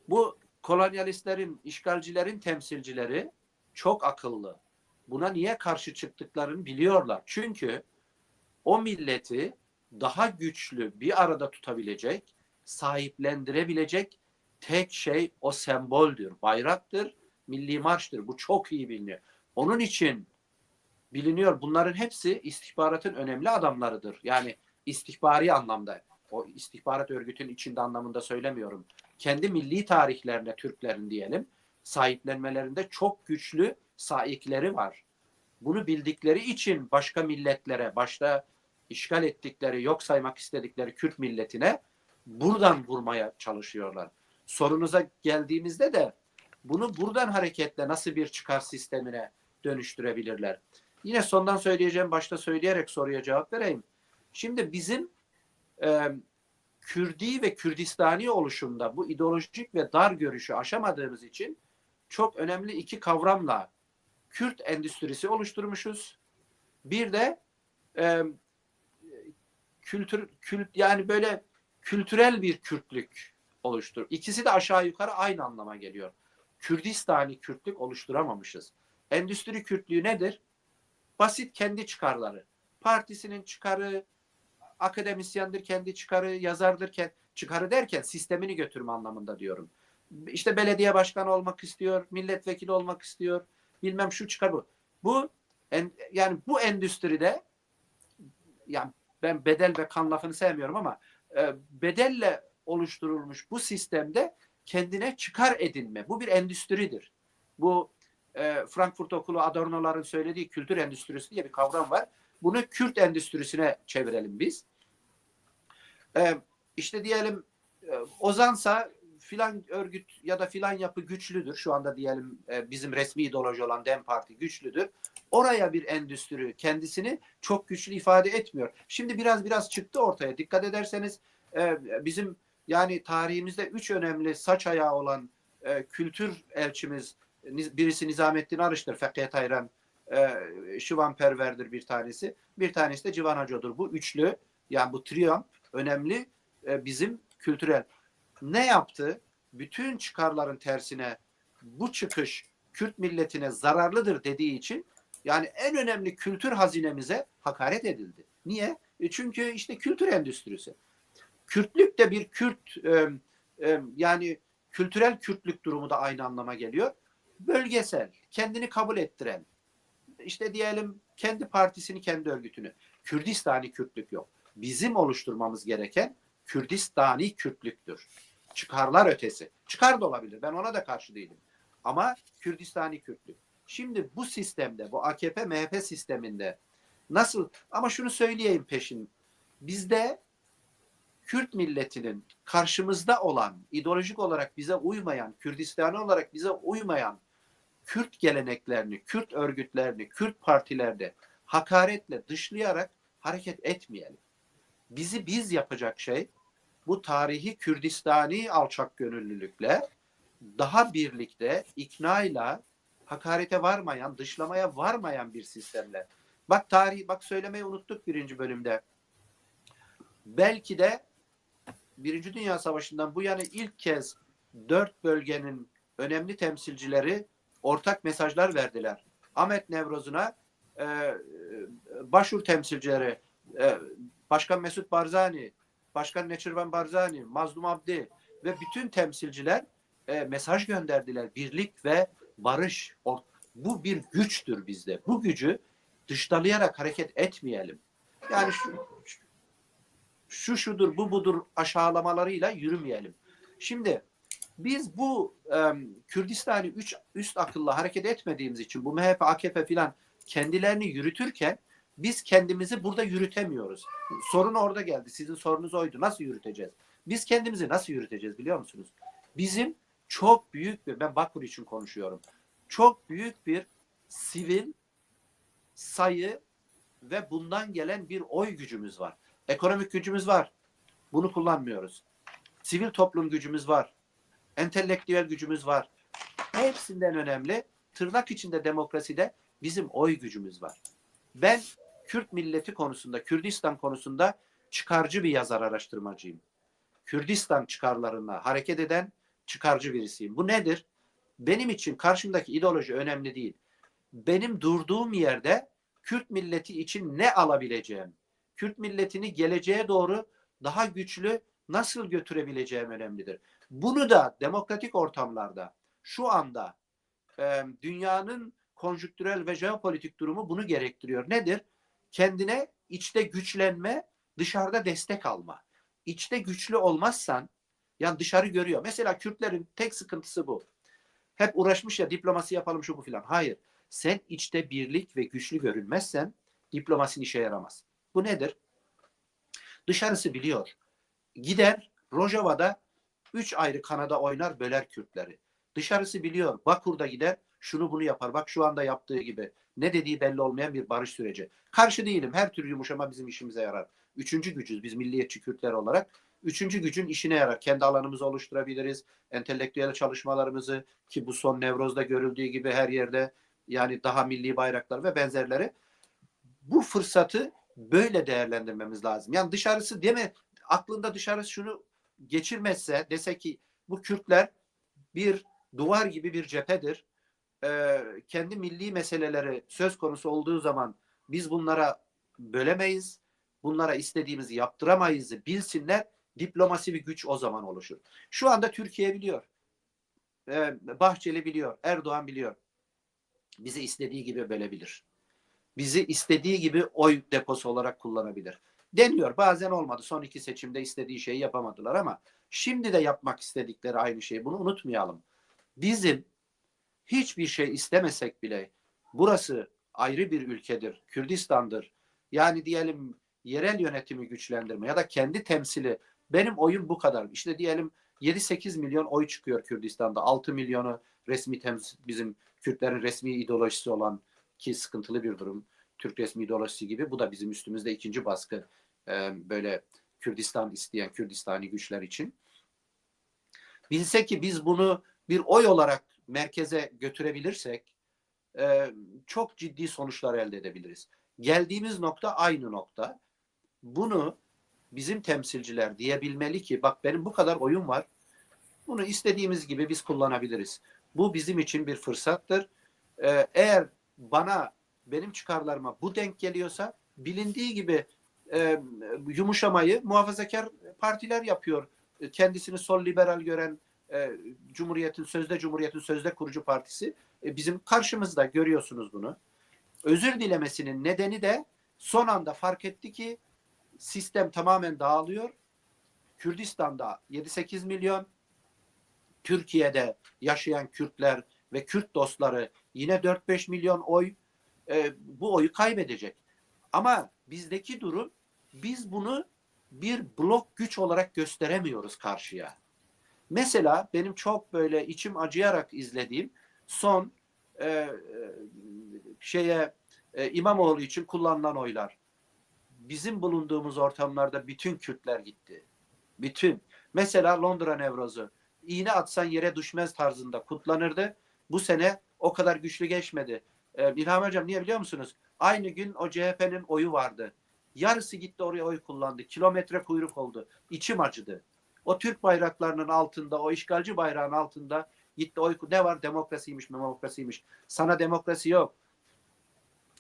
bu kolonyalistlerin, işgalcilerin temsilcileri çok akıllı. Buna niye karşı çıktıklarını biliyorlar. Çünkü o milleti daha güçlü bir arada tutabilecek, sahiplendirebilecek tek şey o semboldür, bayraktır, milli marştır. Bu çok iyi biliniyor. Onun için biliniyor. Bunların hepsi istihbaratın önemli adamlarıdır. Yani istihbari anlamda. O istihbarat örgütün içinde anlamında söylemiyorum. Kendi milli tarihlerine Türklerin diyelim sahiplenmelerinde çok güçlü saikleri var. Bunu bildikleri için başka milletlere, başta işgal ettikleri, yok saymak istedikleri Kürt milletine buradan vurmaya çalışıyorlar. Sorunuza geldiğimizde de bunu buradan hareketle nasıl bir çıkar sistemine dönüştürebilirler? Yine sondan söyleyeceğim, başta söyleyerek soruya cevap vereyim. Şimdi bizim Kürdi ve Kürdistani oluşumda bu ideolojik ve dar görüşü aşamadığımız için çok önemli iki kavramla Kürt endüstrisi oluşturmuşuz. Bir de yani böyle kültürel bir Kürtlük oluştur. İkisi de aşağı yukarı aynı anlama geliyor. Kürdistani Kürtlük oluşturamamışız. Endüstri Kürtlüğü nedir? Basit kendi çıkarları. Partisinin çıkarı, akademisyendir kendi çıkarı, yazardır çıkarı derken sistemini götürme anlamında diyorum. İşte belediye başkanı olmak istiyor, milletvekili olmak istiyor, bilmem şu çıkar bu. Yani bu endüstride, yani ben bedel ve kan lafını sevmiyorum ama bedelle oluşturulmuş bu sistemde kendine çıkar edinme. Bu bir endüstridir. Bu Frankfurt Okulu Adorno'ların söylediği kültür endüstrisi diye bir kavram var. Bunu Kürt endüstrisine çevirelim biz. İşte diyelim Ozansa filan örgüt ya da filan yapı güçlüdür. Şu anda diyelim bizim resmi ideoloji olan DEM Parti güçlüdür. Oraya bir endüstri kendisini çok güçlü ifade etmiyor. Şimdi biraz çıktı ortaya. Dikkat ederseniz bizim yani tarihimizde 3 önemli saç ayağı olan kültür elçimiz, birisi Nizamettin Arış'tır, Fekhiyet Hayran, Şivan Perver'dir bir tanesi. Bir tanesi de Civan Hocadır. Bu üçlü, yani bu triyomf önemli bizim kültürel. Ne yaptı? Bütün çıkarların tersine bu çıkış Kürt milletine zararlıdır dediği için yani en önemli kültür hazinemize hakaret edildi. Niye? Çünkü işte kültür endüstrisi. Kürtlük de bir yani kültürel Kürtlük durumu da aynı anlama geliyor. Bölgesel, kendini kabul ettiren, işte diyelim kendi partisini, kendi örgütünü. Kürdistani Kürtlük yok. Bizim oluşturmamız gereken Kürdistani Kürtlüktür. Çıkarlar ötesi. Çıkar da olabilir. Ben ona da karşı değilim. Ama Kürdistani Kürtlük. Şimdi bu sistemde, bu AKP-MHP sisteminde nasıl, ama şunu söyleyeyim peşin. Bizde Kürt milletinin karşımızda olan, ideolojik olarak bize uymayan, Kürdistani olarak bize uymayan Kürt geleneklerini, Kürt örgütlerini, Kürt partilerde hakaretle dışlayarak hareket etmeyelim. Bizi biz yapacak şey bu tarihi Kürdistani alçak gönüllülükle daha birlikte iknayla hakarete varmayan, dışlamaya varmayan bir sistemle. Bak söylemeyi unuttuk birinci bölümde. Belki de Birinci Dünya Savaşı'ndan bu yana ilk kez 4 bölgenin önemli temsilcileri ortak mesajlar verdiler. Ahmet Nevroz'una başvur temsilcileri, Başkan Mesut Barzani, Başkan Neçirvan Barzani, Mazlum Abdi ve bütün temsilciler mesaj gönderdiler. Birlik ve barış. Bu bir güçtür bizde. Bu gücü dışlayarak hareket etmeyelim. Yani şudur, bu budur aşağılamalarıyla yürümeyelim. Şimdi biz bu Kürdistani üst akılla hareket etmediğimiz için bu MHP, AKP filan kendilerini yürütürken biz kendimizi burada yürütemiyoruz. Sorun orada geldi. Sizin sorunuz oydu. Nasıl yürüteceğiz? Biz kendimizi nasıl yürüteceğiz biliyor musunuz? Bizim çok büyük bir, ben Bakur için konuşuyorum. Çok büyük bir sivil sayı ve bundan gelen bir oy gücümüz var. Ekonomik gücümüz var. Bunu kullanmıyoruz. Sivil toplum gücümüz var. Entelektüel gücümüz var. Hepsinden önemli, tırnak içinde demokraside bizim oy gücümüz var. Ben Kürt milleti konusunda, Kürdistan konusunda çıkarcı bir yazar, araştırmacıyım. Kürdistan çıkarlarına hareket eden çıkarcı birisiyim. Bu nedir? Benim için karşımdaki ideoloji önemli değil. Benim durduğum yerde Kürt milleti için ne alabileceğim, Kürt milletini geleceğe doğru daha güçlü nasıl götürebileceğim önemlidir. Bunu da demokratik ortamlarda şu anda dünyanın konjüktürel ve jeopolitik durumu bunu gerektiriyor. Nedir? Kendine içte güçlenme, dışarıda destek alma. İçte güçlü olmazsan, yani dışarı görüyor. Mesela Kürtlerin tek sıkıntısı bu. Hep uğraşmış ya, diplomasi yapalım şu bu filan. Hayır. Sen içte birlik ve güçlü görünmezsen diplomasin işe yaramaz. Bu nedir? Dışarısı biliyor. Gider Rojava'da 3 ayrı kanada oynar, böler Kürtleri. Dışarısı biliyor. Bakur'da gider şunu bunu yapar. Bak şu anda yaptığı gibi. Ne dediği belli olmayan bir barış süreci. Karşı değilim. Her tür yumuşama bizim işimize yarar. Üçüncü gücüz biz milliyetçi Kürtler olarak. Üçüncü gücün işine yarar. Kendi alanımızı oluşturabiliriz. Entelektüel çalışmalarımızı, ki bu son Nevroz'da görüldüğü gibi her yerde, yani daha milli bayraklar ve benzerleri. Bu fırsatı böyle değerlendirmemiz lazım. Yani dışarısı değil mi? Aklında dışarısı şunu geçirmezse, dese ki bu Kürtler bir duvar gibi bir cephedir. Kendi milli meseleleri söz konusu olduğu zaman biz bunlara bölemeyiz. Bunlara istediğimizi yaptıramayızı bilsinler. Diplomasi bir güç o zaman oluşur. Şu anda Türkiye biliyor. Bahçeli biliyor. Erdoğan biliyor. Bizi istediği gibi bölebilir. Bizi istediği gibi oy deposu olarak kullanabilir. Deniyor. Bazen olmadı. Son 2 seçimde istediği şeyi yapamadılar ama şimdi de yapmak istedikleri aynı şey. Bunu unutmayalım. Bizim hiçbir şey istemesek bile burası ayrı bir ülkedir. Kürdistan'dır. Yani diyelim yerel yönetimi güçlendirme ya da kendi temsili. Benim oyum bu kadar. İşte diyelim 7-8 milyon oy çıkıyor Kürdistan'da. 6 milyonu resmi temsil, bizim Kürtlerin resmi ideolojisi olan, ki sıkıntılı bir durum. Türk resmi ideolojisi gibi. Bu da bizim üstümüzde ikinci baskı. Böyle Kürdistan isteyen Kürdistani güçler için. Bilse ki biz bunu bir oy olarak merkeze götürebilirsek çok ciddi sonuçlar elde edebiliriz. Geldiğimiz nokta aynı nokta. Bunu bizim temsilciler diyebilmeli ki bak benim bu kadar oyum var. Bunu istediğimiz gibi biz kullanabiliriz. Bu bizim için bir fırsattır. Eğer benim çıkarlarıma bu denk geliyorsa, bilindiği gibi yumuşamayı muhafazakar partiler yapıyor. Kendisini sol liberal gören Cumhuriyet'in sözde kurucu partisi bizim karşımızda, görüyorsunuz bunu. Özür dilemesinin nedeni de son anda fark etti ki sistem tamamen dağılıyor. Kürdistan'da 7-8 milyon, Türkiye'de yaşayan Kürtler ve Kürt dostları yine 4-5 milyon oy, bu oyu kaybedecek. Ama bizdeki durum, biz bunu bir blok güç olarak gösteremiyoruz karşıya. Mesela benim çok böyle içim acıyarak izlediğim son İmamoğlu için kullanılan oylar. Bizim bulunduğumuz ortamlarda bütün Kürtler gitti. Bütün. Mesela Londra Nevrozu. İğne atsan yere düşmez tarzında kutlanırdı. Bu sene o kadar güçlü geçmedi. İlham Hocam niye biliyor musunuz? Aynı gün o CHP'nin oyu vardı. Yarısı gitti oraya oy kullandı. Kilometre kuyruk oldu. İçim acıdı. O Türk bayraklarının altında, o işgalci bayrağın altında gitti oy. Ne var? Demokrasiymiş, demokrasiymiş. Sana demokrasi yok.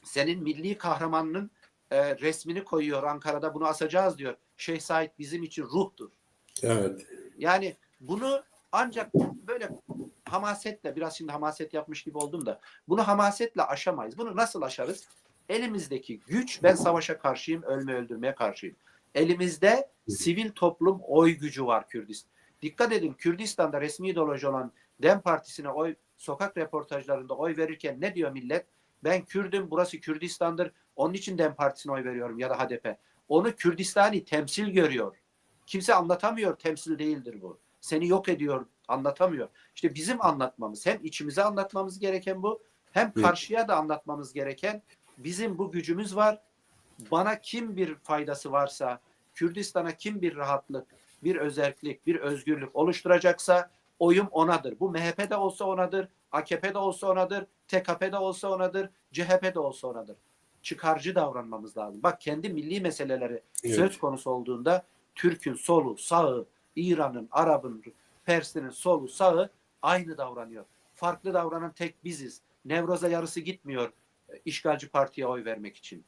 Senin milli kahramanının resmini koyuyor Ankara'da, bunu asacağız diyor. Şeyh Said bizim için ruhtur. Evet. Yani bunu ancak böyle hamasetle, biraz şimdi hamaset yapmış gibi oldum da, bunu hamasetle aşamayız. Bunu nasıl aşarız? Elimizdeki güç, ben savaşa karşıyım, ölme öldürmeye karşıyım. Elimizde sivil toplum oy gücü var Kürdistan. Dikkat edin, Kürdistan'da resmi ideoloji olan DEM Partisi'ne oy, sokak röportajlarında oy verirken ne diyor millet? Ben Kürdüm, burası Kürdistan'dır, onun için DEM Partisi'ne oy veriyorum ya da HDP. Onu Kürdistani temsil görüyor. Kimse anlatamıyor, temsil değildir bu. Seni yok ediyor, anlatamıyor. İşte bizim anlatmamız, hem içimize anlatmamız gereken bu, hem karşıya da anlatmamız gereken bizim bu gücümüz var. Bana kim bir faydası varsa, Kürdistan'a kim bir rahatlık, bir özellik, bir özgürlük oluşturacaksa oyum onadır. Bu MHP'de olsa onadır, AKP'de olsa onadır, TKP'de olsa onadır, CHP'de olsa onadır. Çıkarcı davranmamız lazım. Bak, kendi milli meseleleri söz konusu olduğunda Türk'ün solu, sağı, İran'ın, Arap'ın, Pers'in solu, sağı aynı davranıyor. Farklı davranan tek biziz. Nevroza yarısı gitmiyor işgalci partiye oy vermek için.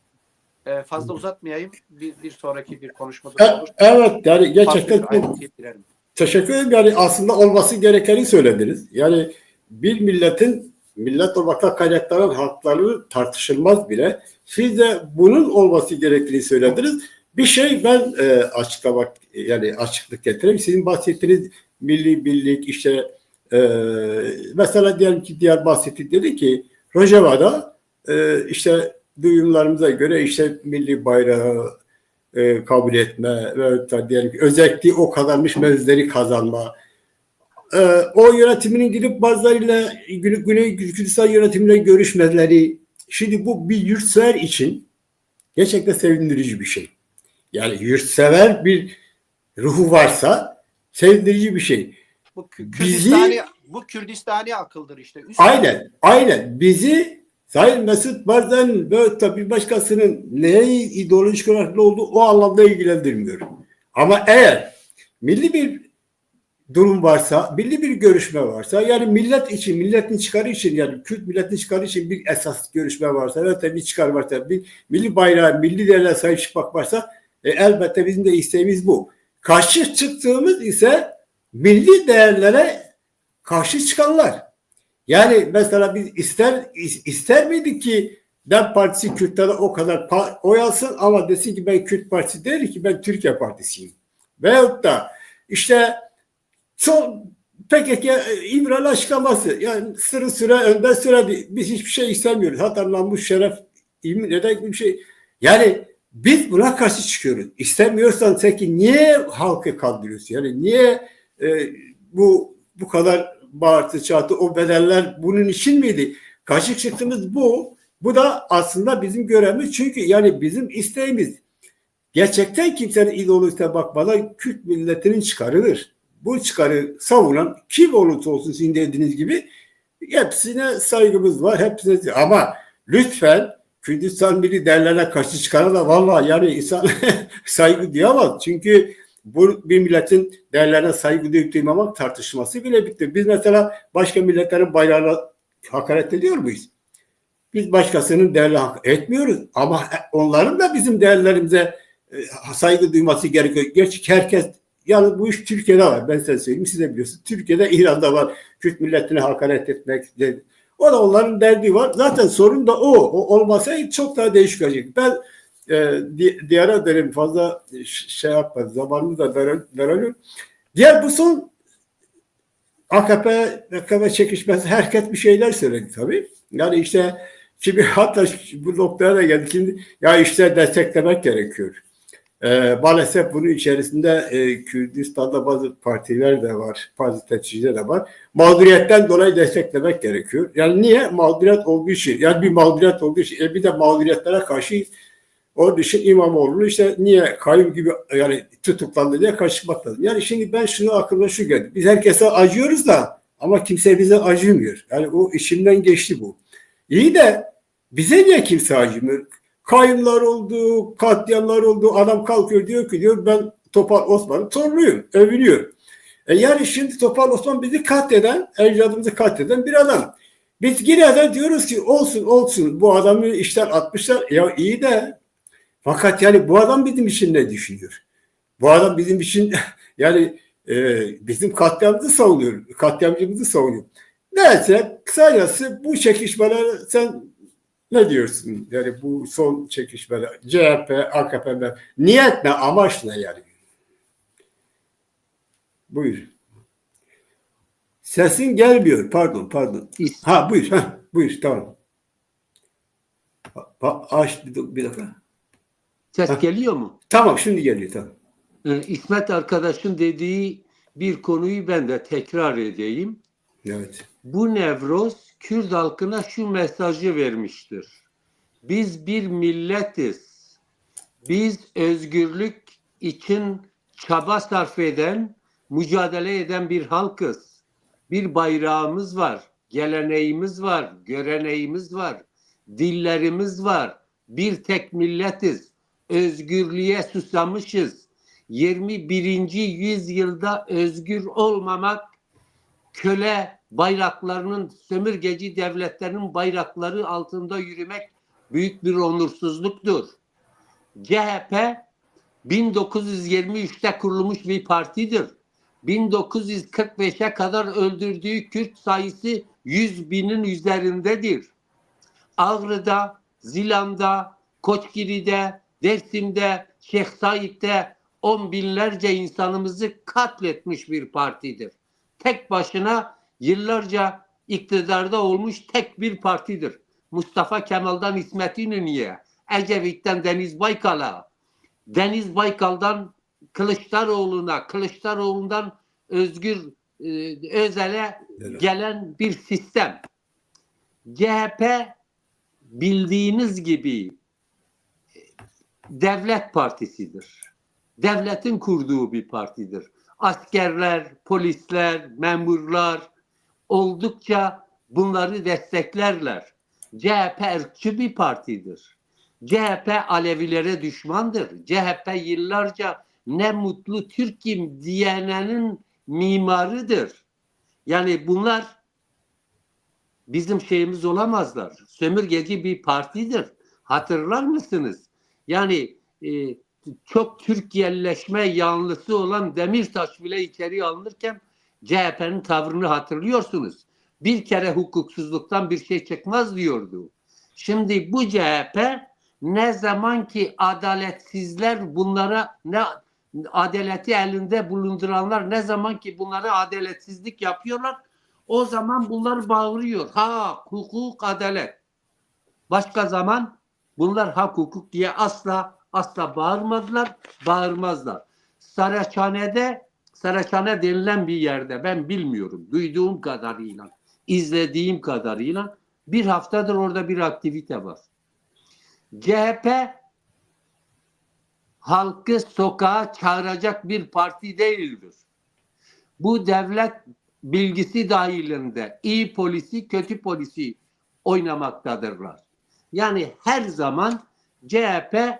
Fazla uzatmayayım. Bir sonraki bir konuşmada olur. Evet, yani gerçekten çok girerim. teşekkür ederim. Yani aslında olması gerekeni söylediniz. Yani bir milletin millet olmaktan kaynaklanan hakları tartışılmaz bile. Siz de bunun olması gerektiğini söylediniz. Bir şey ben açıklamak, yani açıklık getireyim. Sizin bahsettiğiniz milli birlik, işte mesela diyelim ki diğer bahsetti, dedi ki Rojava'da işte duyumlarımıza göre işte milli bayrağı kabul etme ve diyelim ki özellikle o kazanmış mevzileri kazanma, o yönetiminin gidip bazılarıyla Güney Kürdistan yönetimiyle görüşmeleri. Şimdi bu bir yurtsever için gerçekten sevindirici bir şey. Yani yurtsever bir ruhu varsa sevindirici bir şey. Bu Kürdistani akıldır işte. Aynen. Bizi Sayın Mesut Barzani'nin ve tabii başkasının neye ideolojik olarak ne olduğu o anlamda ilgilendirmiyor. Ama eğer milli bir durum varsa, milli bir görüşme varsa, yani millet için, milletin çıkarı için, yani Kürt milletin çıkarı için bir esas görüşme varsa, ve bir çıkar varsa, bir milli bayrağı, milli değerlere sahip çıkmak varsa, elbette bizim de isteğimiz bu. Karşı çıktığımız ise milli değerlere karşı çıkanlar. Yani mesela biz ister miydik ki DEM Partisi Kürtlere o kadar oy alsın ama desin ki ben Kürt Partisi değil ki ben Türkiye Partisiyim. Veyahut da işte son PKK İmralı açıklaması, yani süre önden söyledi. Biz hiçbir şey istemiyoruz. Hatta namus, şeref, neden bir şey. Yani biz buna karşı çıkıyoruz. İstemiyorsan peki niye halkı kandırıyorsun? Yani niye bu kadar bağırtı çağırtı, o bedeller bunun için miydi? Karşı çıktığımız bu. Bu da aslında bizim görevimiz. Çünkü yani bizim isteğimiz gerçekten kimsenin ideolojisine bakmadan Kürt milletinin çıkarıdır. Bu çıkarı savunan kim olursa olsun sizin dediğiniz gibi hepsine saygımız var. Hepsine, ama lütfen Kürdistan milli değerlerine karşı çıkana da vallahi yani insan saygı duyamaz. Çünkü bu bir milletin değerlerine saygı duymamak tartışması bile bitti. Biz mesela başka milletlerin bayrağına hakaret ediyor muyuz? Biz başkasının değerlerine hakaret etmiyoruz. Ama onların da bizim değerlerimize saygı duyması gerekiyor. Gerçi herkes, yani bu iş Türkiye'de var. Ben size söyleyeyim, siz de biliyorsunuz. Türkiye'de, İran'da var. Kürt milletine hakaret etmek. O da onların derdi var. Zaten sorun da o. O olmasa çok daha değişik olacak. Ben diğer dönem fazla şey yapmadı. Zamanımı da verelim. Diğer bu son AKP çekişmesi, herkes bir şeyler söyledi tabii. Yani işte şimdi hatta bu noktaya da geldi. Şimdi ya işte desteklemek gerekiyor. Maalesef bunun içerisinde Kürdistan'da bazı partiler de var, bazı temsilciler de var. Mağduriyetten dolayı desteklemek gerekiyor. Yani niye? Mağduriyet olduğu için. Yani bir mağduriyet olduğu için. Bir de mağduriyetlere karşı onun için İmamoğlu'nu işte niye kayyum gibi yani tutuklandı diye karşılamak lazım. Yani şimdi ben aklıma şu geldi. Biz herkese acıyoruz da ama kimse bize acımıyor. Yani o içimden geçti bu. İyi de bize niye kimse acımıyor? Kayyumlar oldu, katliamlar oldu. Adam kalkıyor diyor ben Topal Osman'ın torunuyum. Övünüyor. Yani şimdi Topal Osman bizi ecdadımızı katleden bir adam. Biz yine de diyoruz ki olsun bu adamı işten atmışlar. Ya iyi de fakat yani bu adam bizim için ne düşünüyor? Bu adam bizim için yani bizim katliamcımızı savunuyor. Neyse kısacası bu çekişmeler sen ne diyorsun? Yani bu son çekişmeler CHP, AKP'ler niyet ne, amaç ne yani? Buyur. Sesin gelmiyor. Pardon. Buyur tamam. Aç bir dakika. Ses geliyor mu? Tamam, şimdi geliyor tamam. İsmet arkadaşın dediği bir konuyu ben de tekrar edeyim. Evet. Bu Nevroz Kürt halkına şu mesajı vermiştir. Biz bir milletiz. Biz özgürlük için çaba sarf eden, mücadele eden bir halkız. Bir bayrağımız var, geleneğimiz var, göreneğimiz var, dillerimiz var. Bir tek milletiz. Özgürlüğe susamışız. 21. yüzyılda özgür olmamak, köle bayraklarının, sömürgeci devletlerin bayrakları altında yürümek büyük bir onursuzluktur. CHP 1923'te kurulmuş bir partidir. 1945'e kadar öldürdüğü Kürt sayısı 100.000'in üzerindedir. Ağrı'da, Zilan'da, Koçgiri'de, Dersim'de, Şeyh Said'de 10 binlerce insanımızı katletmiş bir partidir. Tek başına yıllarca iktidarda olmuş tek bir partidir. Mustafa Kemal'dan İsmet İnönü'ye, Ecevit'ten Deniz Baykal'a, Deniz Baykal'dan Kılıçdaroğlu'na, Kılıçdaroğlu'ndan Özgür Özel'e gelen bir sistem. CHP bildiğiniz gibi devlet partisidir. Devletin kurduğu bir partidir. Askerler, polisler, memurlar oldukça bunları desteklerler. CHP ırkçı bir partidir. CHP Alevilere düşmandır. CHP yıllarca ne mutlu Türk'üm diyenenin mimarıdır. Yani bunlar bizim şeyimiz olamazlar. Sömürgeci bir partidir. Hatırlar mısınız? Yani çok Türkiye'leşme yanlısı olan Demirtaş bile içeri alınırken CHP'nin tavrını hatırlıyorsunuz. Bir kere hukuksuzluktan bir şey çıkmaz diyordu. Şimdi bu CHP ne zaman ki adaletsizler bunlara, ne adaleti elinde bulunduranlar ne zaman ki bunlara adaletsizlik yapıyorlar, o zaman bunlar bağırıyor. Hak, hukuk, adalet. Başka zaman bunlar hak, hukuk diye asla bağırmadılar, bağırmazlar. Saraçhane denilen bir yerde, ben bilmiyorum, duyduğum kadarıyla, izlediğim kadarıyla bir haftadır orada bir aktivite var. CHP halkı sokağa çağıracak bir parti değildir. Bu devlet bilgisi dahilinde iyi polisi, kötü polisi oynamaktadırlar. Yani her zaman CHP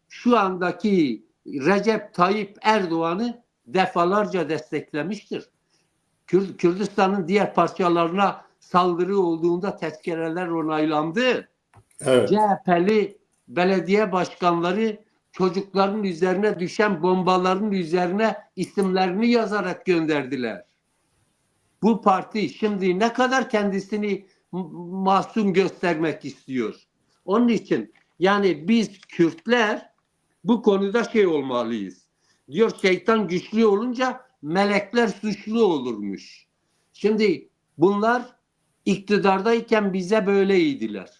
şu andaki Recep Tayyip Erdoğan'ı defalarca desteklemiştir. Kürdistan'ın diğer parçalarına saldırı olduğunda tezkereler onaylandı. Evet. CHP'li belediye başkanları çocukların üzerine düşen bombaların üzerine isimlerini yazarak gönderdiler. Bu parti şimdi ne kadar kendisini masum göstermek istiyor. Onun için yani biz Kürtler bu konuda şey olmalıyız. Diyor şeytan güçlü olunca melekler suçlu olurmuş. Şimdi bunlar iktidardayken bize böyleydiler.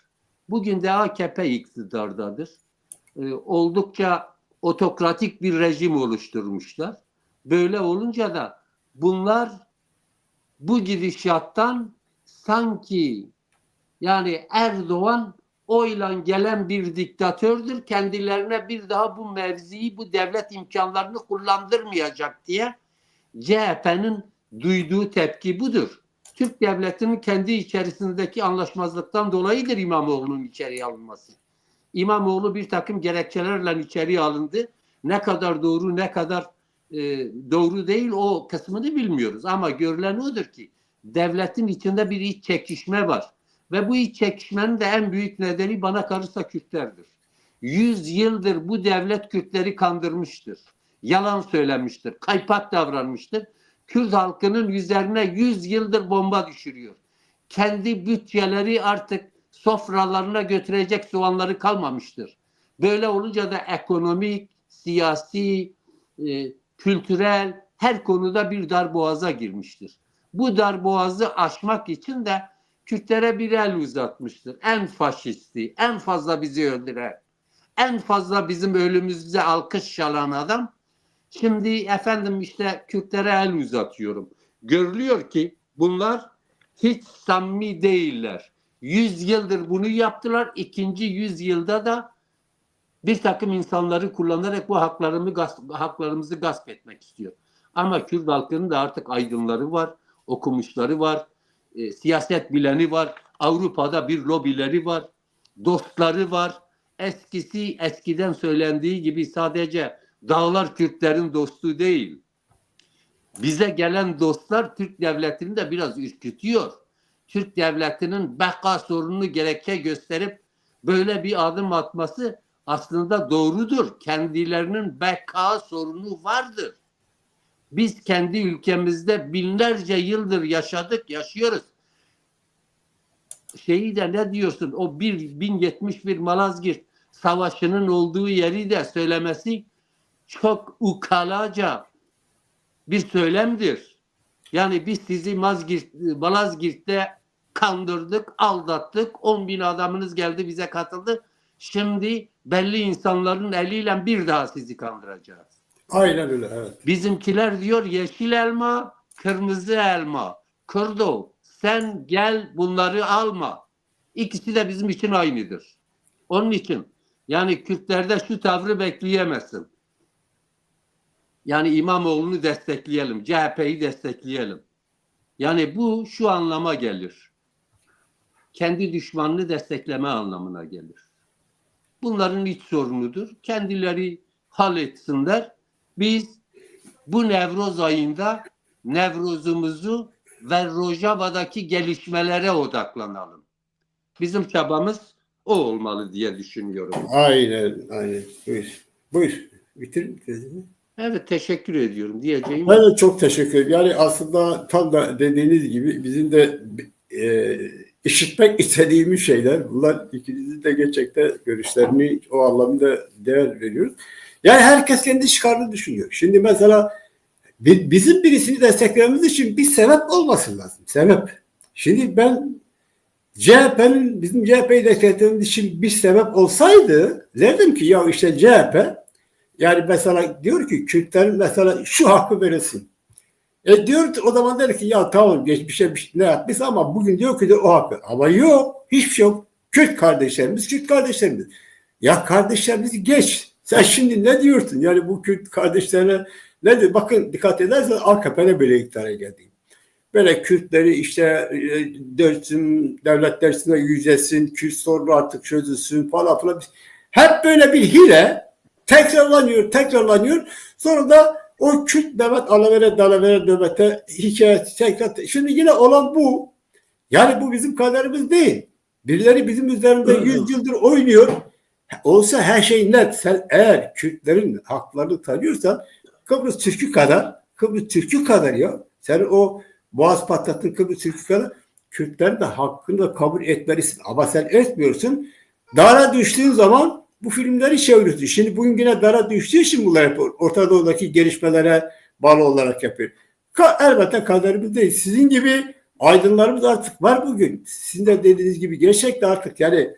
Bugün de AKP iktidardadır. Oldukça otokratik bir rejim oluşturmuşlar. Böyle olunca da bunlar bu gidişattan sanki yani Erdoğan oyla gelen bir diktatördür. Kendilerine bir daha bu mevziyi, bu devlet imkanlarını kullandırmayacak diye CHP'nin duyduğu tepki budur. Türk devletinin kendi içerisindeki anlaşmazlıktan dolayıdır İmamoğlu'nun içeriye alınması. İmamoğlu bir takım gerekçelerle içeriye alındı. Ne kadar doğru, ne kadar doğru değil o kısmını bilmiyoruz. Ama görülen odur ki devletin içinde bir iç çekişme var. Ve bu iç çekişmenin de en büyük nedeni bana kalırsa Kürtlerdir. 100 yıldır bu devlet Kürtleri kandırmıştır. Yalan söylemiştir. Kaypak davranmıştır. Kürt halkının üzerine 100 yıldır bomba düşürüyor. Kendi bütçeleri artık sofralarına götürecek soğanları kalmamıştır. Böyle olunca da ekonomik, siyasi, kültürel her konuda bir darboğaza girmiştir. Bu darboğazı aşmak için de Kürtlere bir el uzatmıştır. En faşisti, en fazla bizi öldüren, en fazla bizim ölümümüze alkış çalan adam. Şimdi efendim işte Kürtlere el uzatıyorum. Görülüyor ki bunlar hiç samimi değiller. 100 yıldır bunu yaptılar. İkinci 100 yılda da bir takım insanları kullanarak bu haklarımızı gasp etmek istiyor. Ama Kürt halkının da artık aydınları var, okumuşları var, siyaset bileni var, Avrupa'da bir lobileri var, dostları var. Eskiden söylendiği gibi sadece dağlar Kürtlerin dostu değil. Bize gelen dostlar Türk devletini de biraz ürkütüyor. Türk devletinin beka sorununu gerekçe gösterip böyle bir adım atması aslında doğrudur. Kendilerinin beka sorunu vardır. Biz kendi ülkemizde binlerce yıldır yaşadık, yaşıyoruz. Şeyi de ne diyorsun? O 1071 Malazgirt Savaşı'nın olduğu yeri de söylemesi çok ukalaca bir söylemdir. Yani biz sizi Malazgirt'te kandırdık, aldattık. 10.000 adamınız geldi bize katıldı. Şimdi belli insanların eliyle bir daha sizi kandıracağız. Aynen öyle, evet. Bizimkiler diyor yeşil elma, kırmızı elma. Kırdo, sen gel bunları alma. İkisi de bizim için aynıdır. Onun için yani Kürtlerde şu tavrı bekleyemezsin. Yani İmamoğlu'nu destekleyelim, CHP'yi destekleyelim. Yani bu şu anlama gelir. Kendi düşmanını destekleme anlamına gelir. Bunların iç sorunudur. Kendileri halletsinler. Biz bu Nevroz ayında Nevrozumuzu ve Rojava'daki gelişmelere odaklanalım. Bizim çabamız o olmalı diye düşünüyorum. Aynen, aynen. Buyur. Buyur. Bitir. Evet, teşekkür ediyorum diyeceğim. Ben de çok teşekkür ederim. Yani aslında tam da dediğiniz gibi bizim de işitmek istediğimiz şeyler. Bunlar, ikinizin de gerçekten görüşlerini o anlamda değer veriyoruz. Yani herkes kendi çıkarını düşünüyor. Şimdi mesela bizim birisini desteklememiz için bir sebep olması lazım. Sebep. Şimdi ben bizim CHP'yi desteklememiz için bir sebep olsaydı derdim ki ya işte CHP yani mesela diyor ki Kürtlerin mesela şu hakkı verilsin. Diyor o zaman der ki ya tamam geçmişe ne yapmış ama bugün diyor ki de o hakkı. Ama yok. Hiçbir şey yok. Kürt kardeşlerimiz. Ya kardeşlerimizi geç. Sen şimdi ne diyorsun? Yani bu Kürt kardeşlerine ne diyor? Bakın dikkat edersen AKP'ne böyle iktidara geldi. Böyle Kürtleri işte devlet dersine yüzesin, Kürt sorunu artık çözülsün falan filan. Hep böyle bir hile tekrarlanıyor. Sonra da o Kürt Mehmet dalavere nöbete hikayesi tekrar. Şimdi yine olan bu. Yani bu bizim kaderimiz değil. Birileri bizim üzerinde 100 yıldır oynuyor. Olsa her şey net. Sen eğer Kürtlerin haklarını tanıyorsan Kıbrıs Türk'ü kadar ya. Sen o Boğaz patlattın Kıbrıs Türk'ü kadar Kürtlerin de hakkını da kabul etmelisin. Ama sen etmiyorsun. Dara düştüğün zaman bu filmleri çeviriyorsun. Şimdi bugün yine dara düştüğü için bunlar hep Orta Doğu'daki gelişmelere bağlı olarak yapıyor. Elbette kaderimiz değil. Sizin gibi aydınlarımız artık var bugün. Sizin de dediğiniz gibi gerçekten artık yani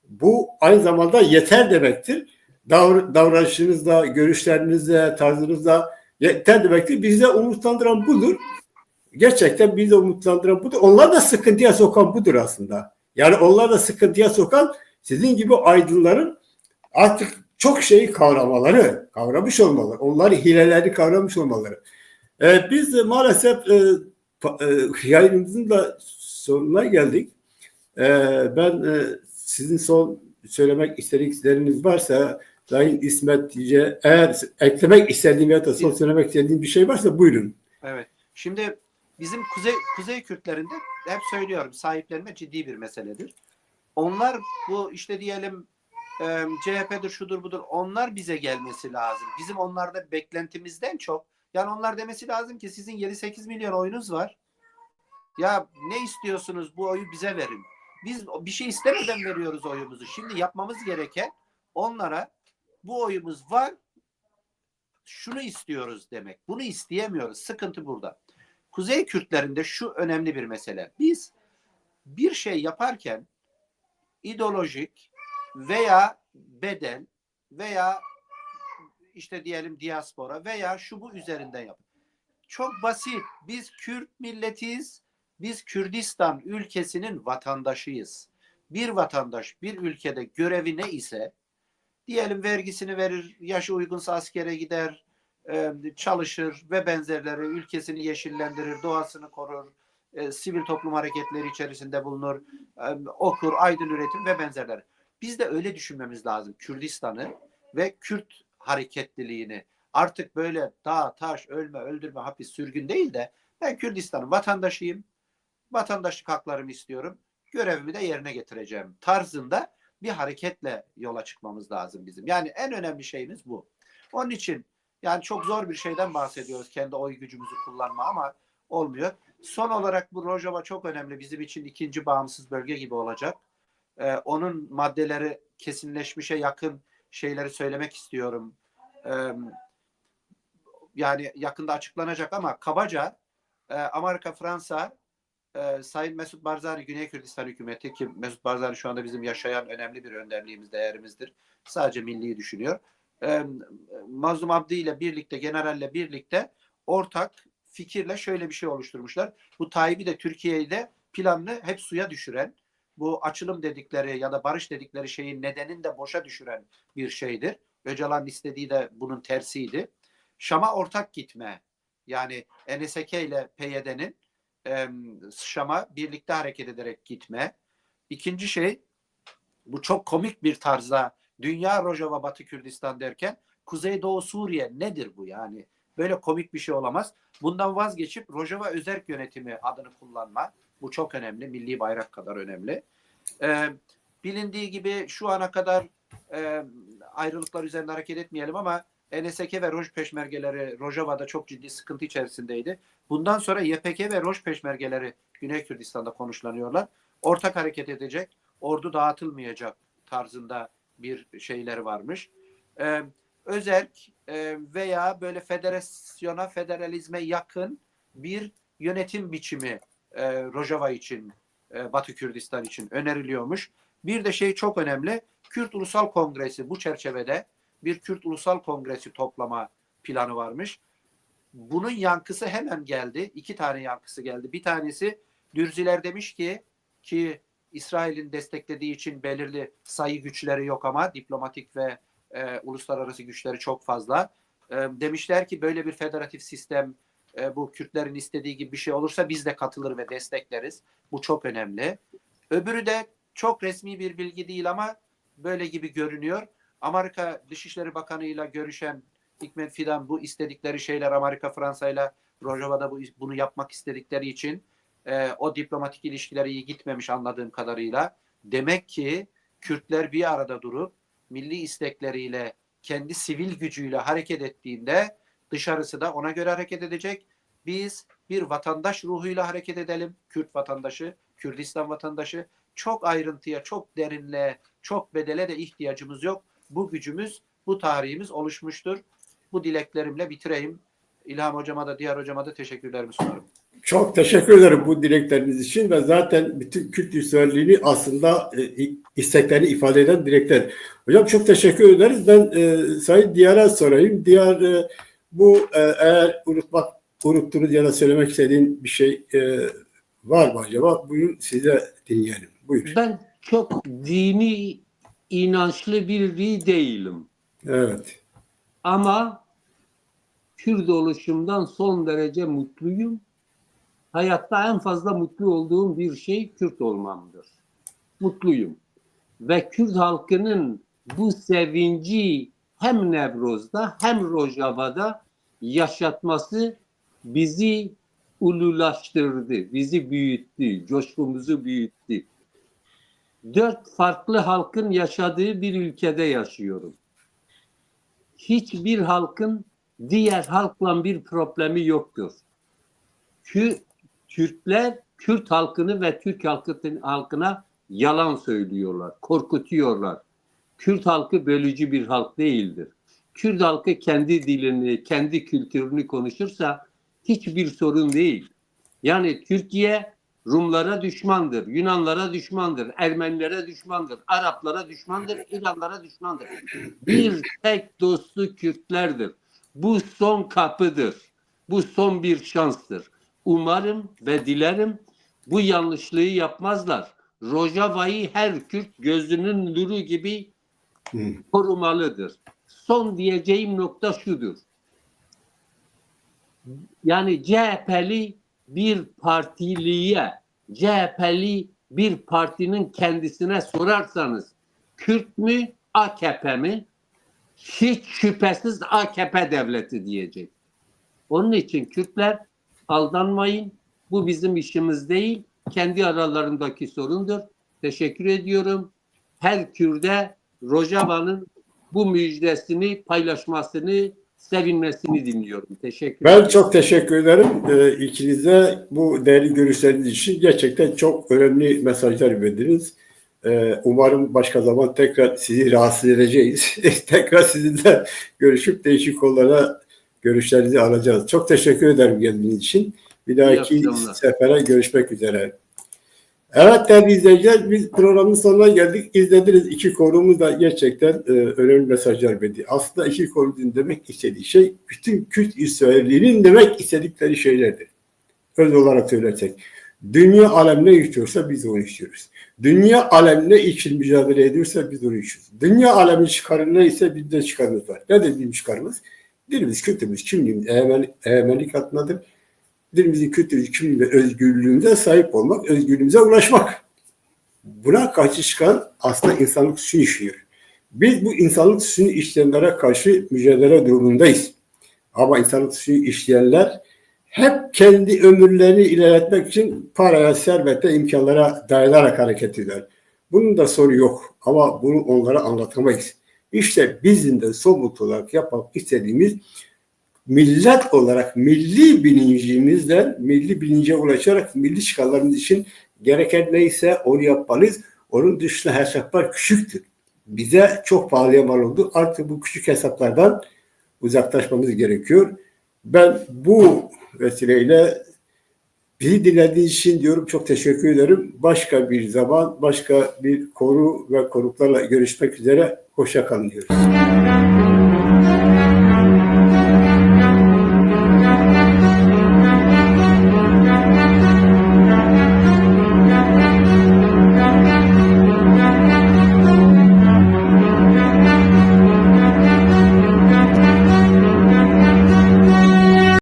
bu aynı zamanda yeter demektir. Davranışınızda, görüşlerinizde, tarzınızda yeter demektir. Bizi de umutlandıran budur. Gerçekten bizi de umutlandıran budur. Onlar da sıkıntıya sokan budur aslında. Yani onlar da sıkıntıya sokan sizin gibi aydınların artık çok şeyi kavramış olmaları. Onlar hileleri kavramış olmaları. Biz maalesef yayınımızın da sonuna geldik. Ben sizin son söylemek istedikleriniz varsa Sayın İsmet Yüce, eğer eklemek istediğim ya da son söylemek istediğim bir şey varsa buyurun. Evet. Şimdi bizim Kuzey Kürtlerinde hep söylüyorum sahiplenme ciddi bir meseledir. Onlar bu işte diyelim CHP'dir şudur budur onlar bize gelmesi lazım. Bizim onlarda beklentimizden çok yani onlar demesi lazım ki sizin 7-8 milyon oyunuz var. Ya ne istiyorsunuz bu oyu bize verin. Biz bir şey istemeden veriyoruz oyumuzu. Şimdi yapmamız gereken onlara bu oyumuz var şunu istiyoruz demek. Bunu isteyemiyoruz. Sıkıntı burada. Kuzey Kürtlerinde şu önemli bir mesele. Biz bir şey yaparken ideolojik veya beden veya işte diyelim diaspora veya şu bu üzerinden yap. Çok basit. Biz Kürt milletiyiz. Biz Kürdistan ülkesinin vatandaşıyız. bir vatandaş bir ülkede görevi ne ise, diyelim vergisini verir, yaşı uygunsa askere gider, çalışır ve benzerleri, ülkesini yeşillendirir, doğasını korur, sivil toplum hareketleri içerisinde bulunur, okur, aydın üretim ve benzerleri. Biz de öyle düşünmemiz lazım Kürdistan'ı ve Kürt hareketliliğini. Artık böyle dağ, taş, ölme, öldürme, hapis, sürgün değil de ben Kürdistan'ın vatandaşıyım, vatandaşlık haklarımı istiyorum, görevimi de yerine getireceğim tarzında bir hareketle yola çıkmamız lazım bizim. Yani en önemli şeyimiz bu. Onun için yani çok zor bir şeyden bahsediyoruz, kendi oy gücümüzü kullanma, ama olmuyor. Son olarak bu Rojava çok önemli. Bizim için ikinci bağımsız bölge gibi olacak. Onun maddeleri kesinleşmişe yakın şeyleri söylemek istiyorum. Yani yakında açıklanacak ama kabaca Amerika, Fransa, Sayın Mesut Barzani, Güney Kürdistan hükümeti, ki Mesut Barzani şu anda bizim yaşayan önemli bir önderliğimiz, değerimizdir. Sadece milliyi düşünüyor. Mazlum Abdi ile birlikte, generalle birlikte ortak fikirle şöyle bir şey oluşturmuşlar. Bu Tayyip'i de Türkiye'yi de planını hep suya düşüren, bu açılım dedikleri ya da barış dedikleri şeyin nedenini de boşa düşüren bir şeydir. Öcalan'ın istediği de bunun tersiydi. Şam'a ortak gitme, yani NSK ile PYD'nin Şam'a birlikte hareket ederek gitme. İkinci şey, bu çok komik bir tarzda dünya Rojava Batı Kürdistan derken Kuzeydoğu Suriye nedir bu yani? Böyle komik bir şey olamaz. Bundan vazgeçip Rojava Özerk Yönetimi adını kullanma. Bu çok önemli. Milli bayrak kadar önemli. Bilindiği gibi şu ana kadar ayrılıklar üzerinde hareket etmeyelim ama NSK ve Roj peşmergeleri Rojava'da çok ciddi sıkıntı içerisindeydi. Bundan sonra YPG ve Roj peşmergeleri Güney Kürdistan'da konuşlanıyorlar. Ortak hareket edecek, ordu dağıtılmayacak tarzında bir şeyleri varmış. Özerk veya böyle federasyona, federalizme yakın bir yönetim biçimi Rojava için, Batı Kürdistan için öneriliyormuş. Bir de şey çok önemli, Kürt Ulusal Kongresi bu çerçevede bir Kürt Ulusal Kongresi toplama planı varmış. Bunun yankısı hemen geldi. 2 tane yankısı geldi. Bir tanesi, Dürziler demiş ki İsrail'in desteklediği için belirli sayı güçleri yok ama diplomatik ve uluslararası güçleri çok fazla. Demişler ki böyle bir federatif sistem, bu Kürtlerin istediği gibi bir şey olursa biz de katılır ve destekleriz. Bu çok önemli. Öbürü de çok resmi bir bilgi değil ama böyle gibi görünüyor. Amerika Dışişleri Bakanı ile görüşen Hikmet Fidan, bu istedikleri şeyler, Amerika Fransa ile Rojava'da bunu yapmak istedikleri için o diplomatik ilişkiler iyi gitmemiş anladığım kadarıyla. Demek ki Kürtler bir arada durup milli istekleriyle, kendi sivil gücüyle hareket ettiğinde dışarısı da ona göre hareket edecek. Biz bir vatandaş ruhuyla hareket edelim. Kürt vatandaşı, Kürdistan vatandaşı. Çok ayrıntıya, çok derinliğe, çok bedele de ihtiyacımız yok. Bu gücümüz, bu tarihimiz oluşmuştur. Bu dileklerimle bitireyim. İlham Hocama da diğer hocama da teşekkürlerimi sunarım. Çok teşekkür ederim bu dilekleriniz için ve zaten bütün Kürt liderliğini aslında isteklerini ifade eden dilekler. Hocam çok teşekkür ederiz. Ben Sayın Diyar'a sorayım. Diyar, bu eğer unuttuğunuz ya da söylemek istediğin bir şey var mı acaba? Buyurun, size dinleyelim. Buyur. Ben çok dini, inançlı biri değilim. Evet. Ama Kürt oluşumdan son derece mutluyum. Hayatta en fazla mutlu olduğum bir şey Kürt olmamdır. Mutluyum. Ve Kürt halkının bu sevinci hem Nevroz'da hem Rojava'da yaşatması bizi ululaştırdı, bizi büyüttü, coşkumuzu büyüttü. 4 farklı halkın yaşadığı bir ülkede yaşıyorum. Hiçbir halkın diğer halkla bir problemi yoktur. Türkler Kürt halkını ve Türk halkına yalan söylüyorlar, korkutuyorlar. Kürt halkı bölücü bir halk değildir. Kürt halkı kendi dilini, kendi kültürünü konuşursa hiçbir sorun değil. Yani Türkiye Rumlara düşmandır, Yunanlara düşmandır, Ermenilere düşmandır, Araplara düşmandır, İranlara düşmandır. Bir tek dostu Kürtlerdir. Bu son kapıdır. Bu son bir şanstır. Umarım ve dilerim bu yanlışlığı yapmazlar. Rojava'yı her Kürt gözünün nuru gibi Hı. korumalıdır. Son diyeceğim nokta şudur. Yani CHP'li bir partiliye, CHP'li bir partinin kendisine sorarsanız Kürt mü, AKP mi? Hiç şüphesiz AKP devleti diyecek. Onun için Kürtler aldanmayın. Bu bizim işimiz değil. Kendi aralarındaki sorundur. Teşekkür ediyorum. Her Kürt'e Rojava'nın bu müjdesini paylaşmasını, sevinmesini dinliyorum. Teşekkür Ben ederim. çok teşekkür ederim. İkinize bu değerli görüşleriniz için gerçekten çok önemli mesajlar verdiniz. Umarım başka zaman tekrar sizi rahatsız edeceğiz. Tekrar sizinle görüşüp değişik konulara görüşlerinizi alacağız. Çok teşekkür ederim geldiğiniz için. Bir dahaki akşamlar. sefere görüşmek üzere. Evet değerli izleyiciler, biz programın sonuna geldik. İzlediniz, iki konuğumuz da gerçekten önemli mesajlar verdi. Aslında iki konunun demek istediği şey, bütün Kürt İsrailli'nin demek istedikleri şeylerdir. Öz olarak söylersek. Dünya alem ne istiyorsa biz onu istiyoruz. Dünya alem ne için mücadele ediyorsa biz onu istiyoruz. Dünya alemin çıkarı neyse bizde çıkarımız var. Nedir bizim çıkarımız? Dilimiz, kültürümüz, kimliğimiz, egemenlik adındadır. Dilimizin kültürü, kimliği ve özgürlüğümüze sahip olmak, özgürlüğümüze ulaşmak. Buna karşı çıkan aslında insanlık suçunu işliyor. Biz bu insanlık suçunu işleyenlere karşı mücadele durumundayız. Ama insanlık suçunu işleyenler hep kendi ömürlerini ilerletmek için paraya, servete, imkanlara dayanarak hareket ediyorlar. Bunun da sonu yok ama bunu onlara anlatamayız. İşte bizim de somut olarak yapmak istediğimiz millet olarak milli bilincimizden milli bilince ulaşarak milli çıkarlarımız için gereken neyse onu yapmalıyız. Onun dışında hesaplar küçüktür. Bize çok pahalıya mal oldu. Artık bu küçük hesaplardan uzaklaşmamız gerekiyor. Ben bu vesileyle bizi dinlediğiniz için diyorum çok teşekkür ederim. Başka bir zaman, başka bir konu ve konuklarla görüşmek üzere. Hoşça kalın diyoruz.